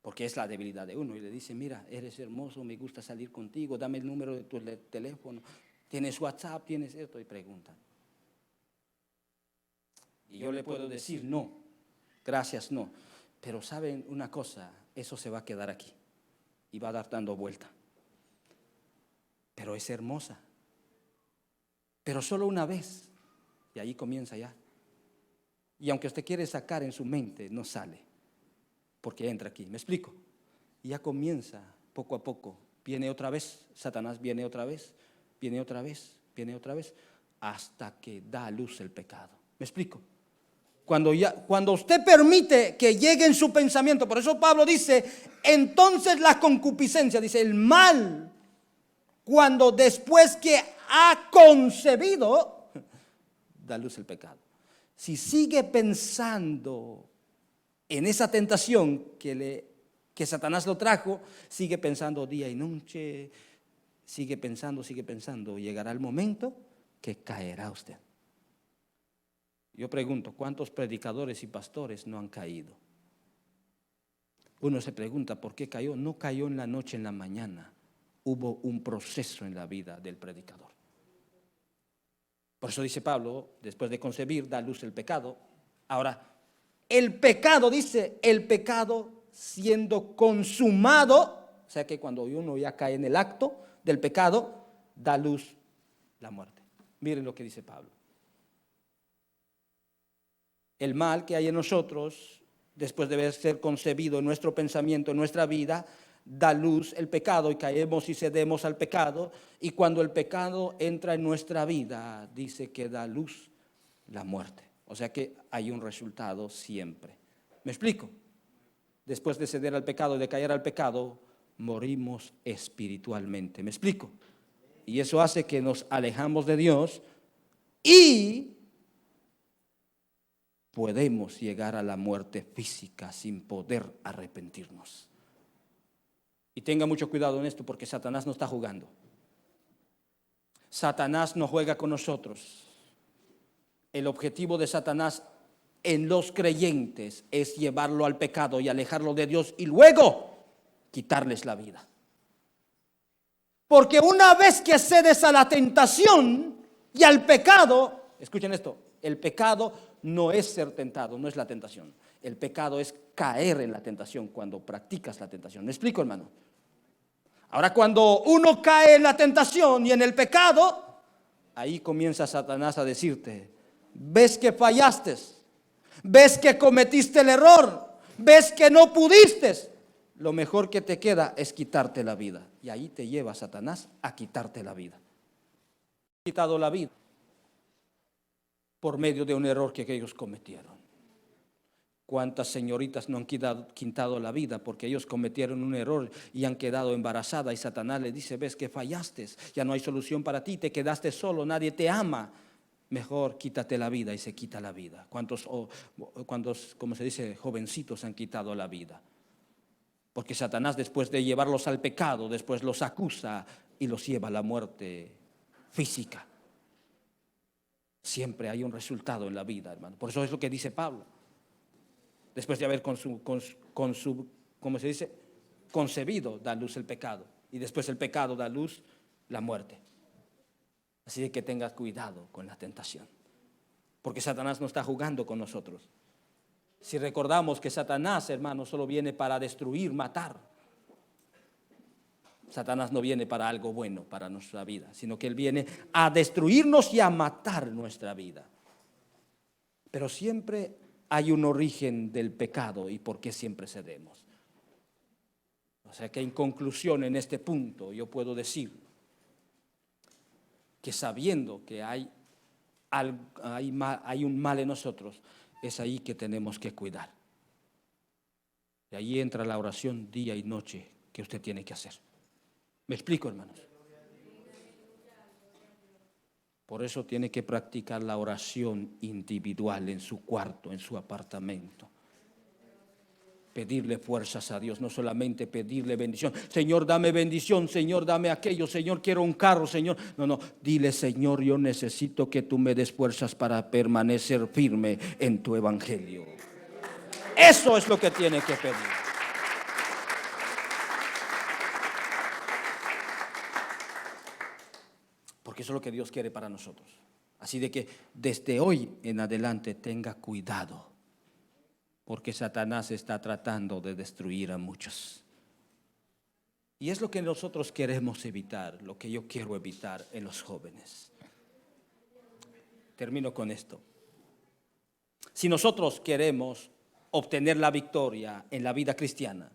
Speaker 1: Porque es la debilidad de uno. Y le dice, mira, eres hermoso, me gusta salir contigo, dame el número de tu teléfono, tienes WhatsApp, tienes esto, y preguntan. Y yo le puedo decir, no, gracias, no. Pero saben una cosa, eso se va a quedar aquí y va a dar dando vuelta. Pero es hermosa. Pero solo una vez. Y ahí comienza ya. Y aunque usted quiere sacar en su mente, no sale. Porque entra aquí, ¿me explico? Y ya comienza poco a poco, viene otra vez, Satanás viene otra vez, viene otra vez, viene otra vez, hasta que da a luz el pecado. ¿Me explico? Cuando usted permite que llegue en su pensamiento, por eso Pablo dice, entonces la concupiscencia, dice, el mal, cuando después que ha concebido, da a luz el pecado. Si sigue pensando en esa tentación que Satanás lo trajo, sigue pensando día y noche, sigue pensando, llegará el momento que caerá usted. Yo pregunto, ¿cuántos predicadores y pastores no han caído? Uno se pregunta, ¿por qué cayó? No cayó en la noche, en la mañana. Hubo un proceso en la vida del predicador. Por eso dice Pablo, después de concebir, da a luz el pecado. Ahora, el pecado, dice, el pecado siendo consumado, o sea que cuando uno ya cae en el acto del pecado, da luz la muerte. Miren lo que dice Pablo. El mal que hay en nosotros, después de ser concebido en nuestro pensamiento, en nuestra vida, da luz el pecado y caemos y cedemos al pecado. Y cuando el pecado entra en nuestra vida, dice que da luz la muerte. O sea que hay un resultado siempre. ¿Me explico? Después de ceder al pecado, de caer al pecado, morimos espiritualmente. ¿Me explico? Y eso hace que nos alejamos de Dios y podemos llegar a la muerte física sin poder arrepentirnos. Y tenga mucho cuidado en esto porque Satanás no está jugando. Satanás no juega con nosotros. El objetivo de Satanás en los creyentes es llevarlo al pecado y alejarlo de Dios y luego quitarles la vida. Porque una vez que cedes a la tentación y al pecado, escuchen esto, el pecado no es ser tentado, no es la tentación. El pecado es caer en la tentación cuando practicas la tentación. ¿Me explico, hermano? Ahora, cuando uno cae en la tentación y en el pecado, ahí comienza Satanás a decirte, ves que fallaste, ves que cometiste el error, ves que no pudiste. Lo mejor que te queda es quitarte la vida. Y ahí te lleva Satanás a quitarte la vida. Quitado la vida por medio de un error que ellos cometieron. ¿Cuántas señoritas no han quitado la vida porque ellos cometieron un error y han quedado embarazadas? Y Satanás le dice, ves que fallaste, ya no hay solución para ti, te quedaste solo, nadie te ama. Mejor quítate la vida, y se quita la vida. ¿Cuántos, como se dice, jovencitos han quitado la vida? Porque Satanás, después de llevarlos al pecado, después los acusa y los lleva a la muerte física. Siempre hay un resultado en la vida, hermano. Por eso es lo que dice Pablo. Después de haber ¿cómo se dice? Concebido, da luz el pecado. Y después el pecado da luz la muerte. Así que tengas cuidado con la tentación. Porque Satanás no está jugando con nosotros. Si recordamos que Satanás, hermano, solo viene para destruir, matar. Satanás no viene para algo bueno para nuestra vida, sino que él viene a destruirnos y a matar nuestra vida. Pero siempre hay un origen del pecado y por qué siempre cedemos. O sea que en conclusión en este punto yo puedo decir que sabiendo que hay un mal en nosotros, es ahí que tenemos que cuidar. Y ahí entra la oración día y noche que usted tiene que hacer. ¿Me explico, hermanos? Por eso tiene que practicar la oración individual en su cuarto, en su apartamento. Pedirle fuerzas a Dios, no solamente pedirle bendición. Señor, dame bendición, Señor, dame aquello, Señor, quiero un carro, Señor. No, dile, Señor, yo necesito que tú me des fuerzas para permanecer firme en tu evangelio. Eso es lo que tiene que pedir. Porque eso es lo que Dios quiere para nosotros. Así de que desde hoy en adelante tenga cuidado. Porque Satanás está tratando de destruir a muchos. Y es lo que nosotros queremos evitar, lo que yo quiero evitar en los jóvenes. Termino con esto. Si nosotros queremos obtener la victoria en la vida cristiana,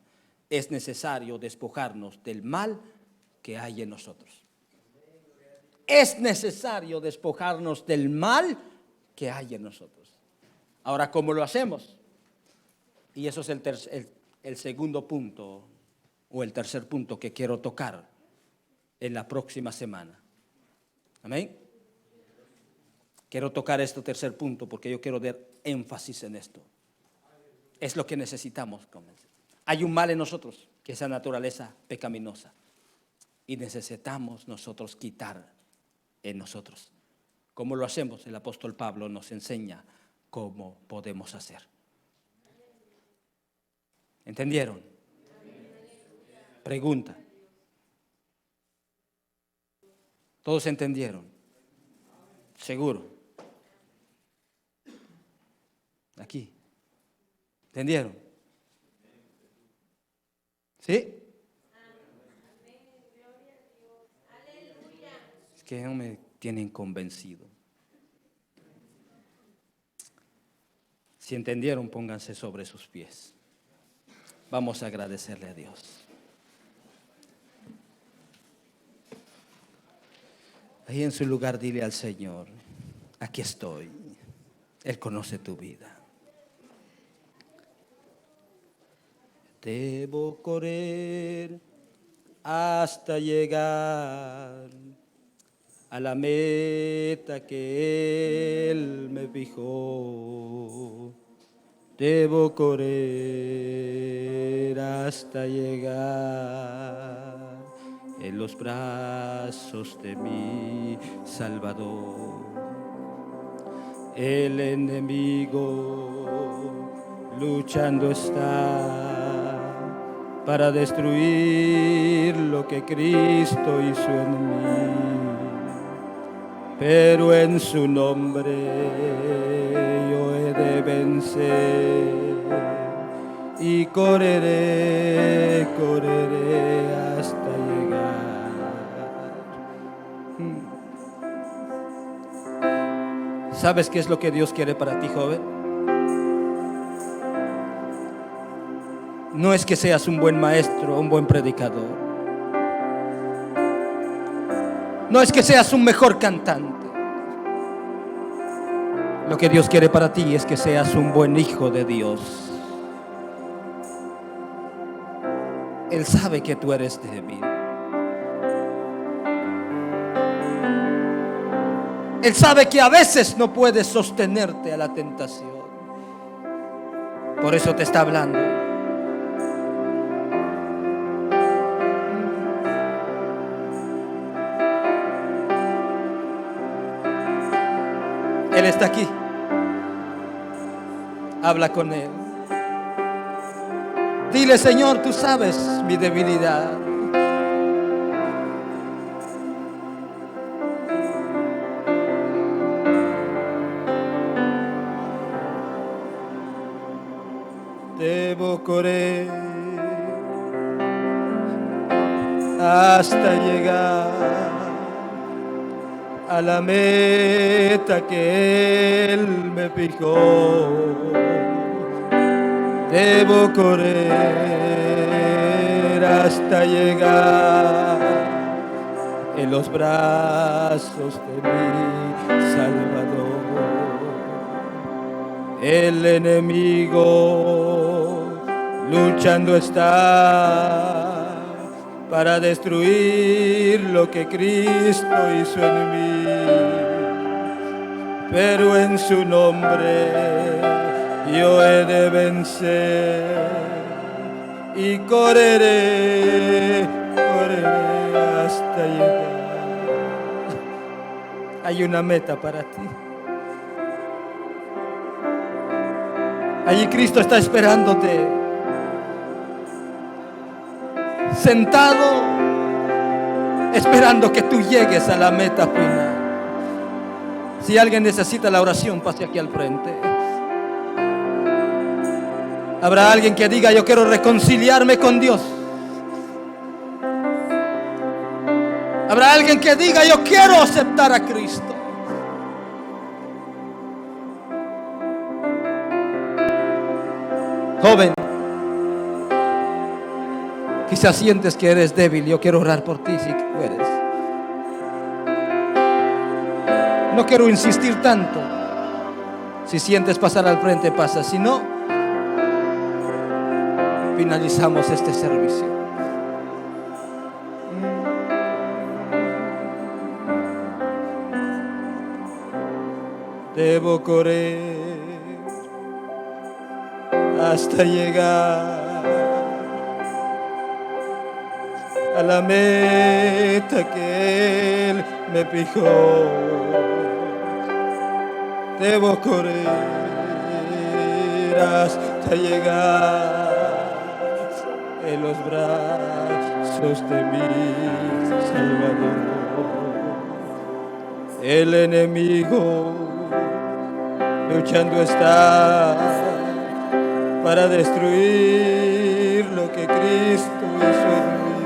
Speaker 1: es necesario despojarnos del mal que hay en nosotros. Es necesario despojarnos del mal que hay en nosotros. Ahora, ¿cómo lo hacemos? Y eso es el segundo punto o el tercer punto que quiero tocar en la próxima semana. Amén. Quiero tocar este tercer punto porque yo quiero dar énfasis en esto. Es lo que necesitamos. Hay un mal en nosotros que es la naturaleza pecaminosa y necesitamos nosotros quitar en nosotros. ¿Cómo lo hacemos? El apóstol Pablo nos enseña cómo podemos hacer. ¿Entendieron? Pregunta. ¿Todos entendieron? ¿Seguro? Aquí. ¿Entendieron? ¿Sí? Es que no me tienen convencido. Si entendieron, pónganse sobre sus pies. Vamos a agradecerle a Dios. Ahí en su lugar dile al Señor, aquí estoy. Él conoce tu vida. Debo correr hasta llegar a la meta que Él me fijó. Debo correr hasta llegar en los brazos de mi Salvador. El enemigo luchando está para destruir lo que Cristo hizo en mí, pero en su nombre yo he de vencer y correré, correré hasta llegar. ¿Sabes qué es lo que Dios quiere para ti, joven? No es que seas un buen maestro, un buen predicador. No es que seas un mejor cantante. Lo que Dios quiere para ti es que seas un buen hijo de Dios. Él sabe que tú eres débil. Él sabe que a veces no puedes sostenerte a la tentación. Por eso te está hablando. Él está aquí. Habla con Él. Dile: Señor, tú sabes mi debilidad. Debo correr hasta llegar a la meta que Él me fijó. Debo correr hasta llegar en los brazos de mi Salvador. El enemigo luchando está para destruir lo que Cristo hizo en mí, pero en su nombre yo he de vencer y correré, correré hasta llegar. Hay una meta para ti. Allí Cristo está esperándote, sentado, esperando que tú llegues a la meta final. Si alguien necesita la oración, pase aquí al frente. Habrá alguien que diga: yo quiero reconciliarme con Dios. Habrá alguien que diga: yo quiero aceptar a Cristo. Joven, quizás sientes que eres débil. Yo quiero orar por ti si puedes. No quiero insistir tanto. Si sientes pasar al frente, pasa. Si no, finalizamos este servicio. Debo correr hasta llegar a la meta que Él me fijó. Debo correr hasta llegar en los brazos de mi Salvador. El enemigo luchando está para destruir lo que Cristo hizo en mí,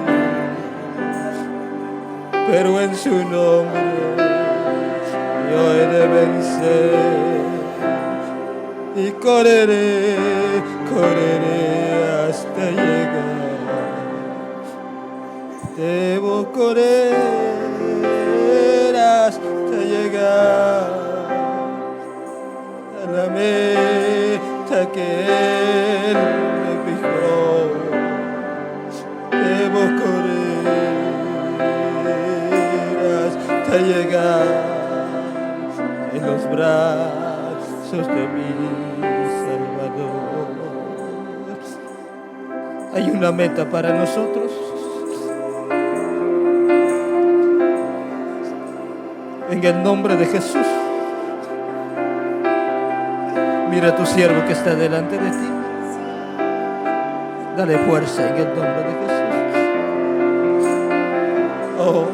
Speaker 1: pero en su nombre yo he de vencer y correré, correré hasta llegar. Debo correr hasta llegar
Speaker 2: a la meta que Él me fijó. Debo correr hasta llegar en los brazos de mi Salvador. Hay una meta para nosotros. En el nombre de Jesús, mira a tu siervo que está delante de ti. Dale fuerza en el nombre de Jesús. Oh.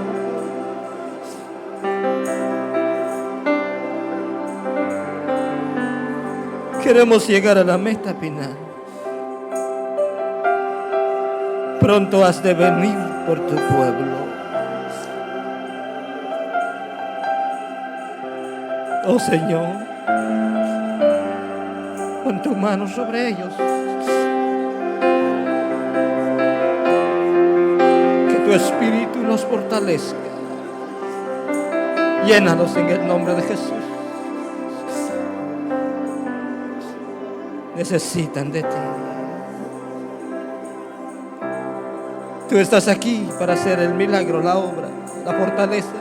Speaker 2: Queremos llegar a la meta final. Pronto has de venir por tu pueblo. Oh Señor, pon tu mano sobre ellos. Que tu espíritu los fortalezca. Llénalos en el nombre de Jesús. Necesitan de ti. Tú estás aquí para hacer el milagro, la obra, la fortaleza.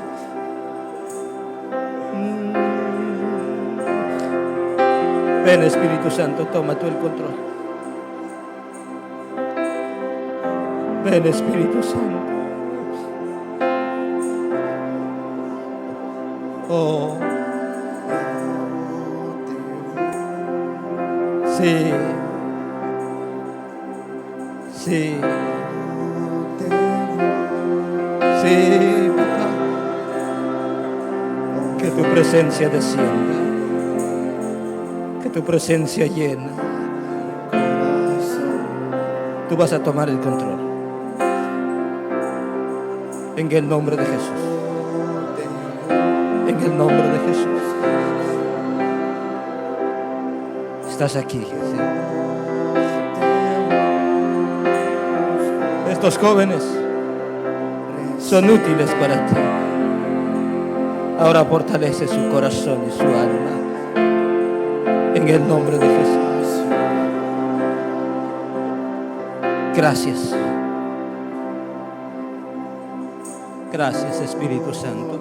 Speaker 2: Ven, Espíritu Santo, toma tú el control. Ven, Espíritu Santo. Oh. Sí. Sí. Sí, papá. Que tu presencia descienda. Que tu presencia llena. Tú vas a tomar el control. En el nombre de Jesús. En el nombre de Jesús. Estás aquí, Jesús. Estos jóvenes son útiles para ti. Ahora fortalece su corazón y su alma. En el nombre de Jesús. Gracias. Gracias, Espíritu Santo.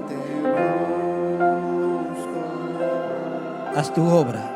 Speaker 2: Haz tu obra.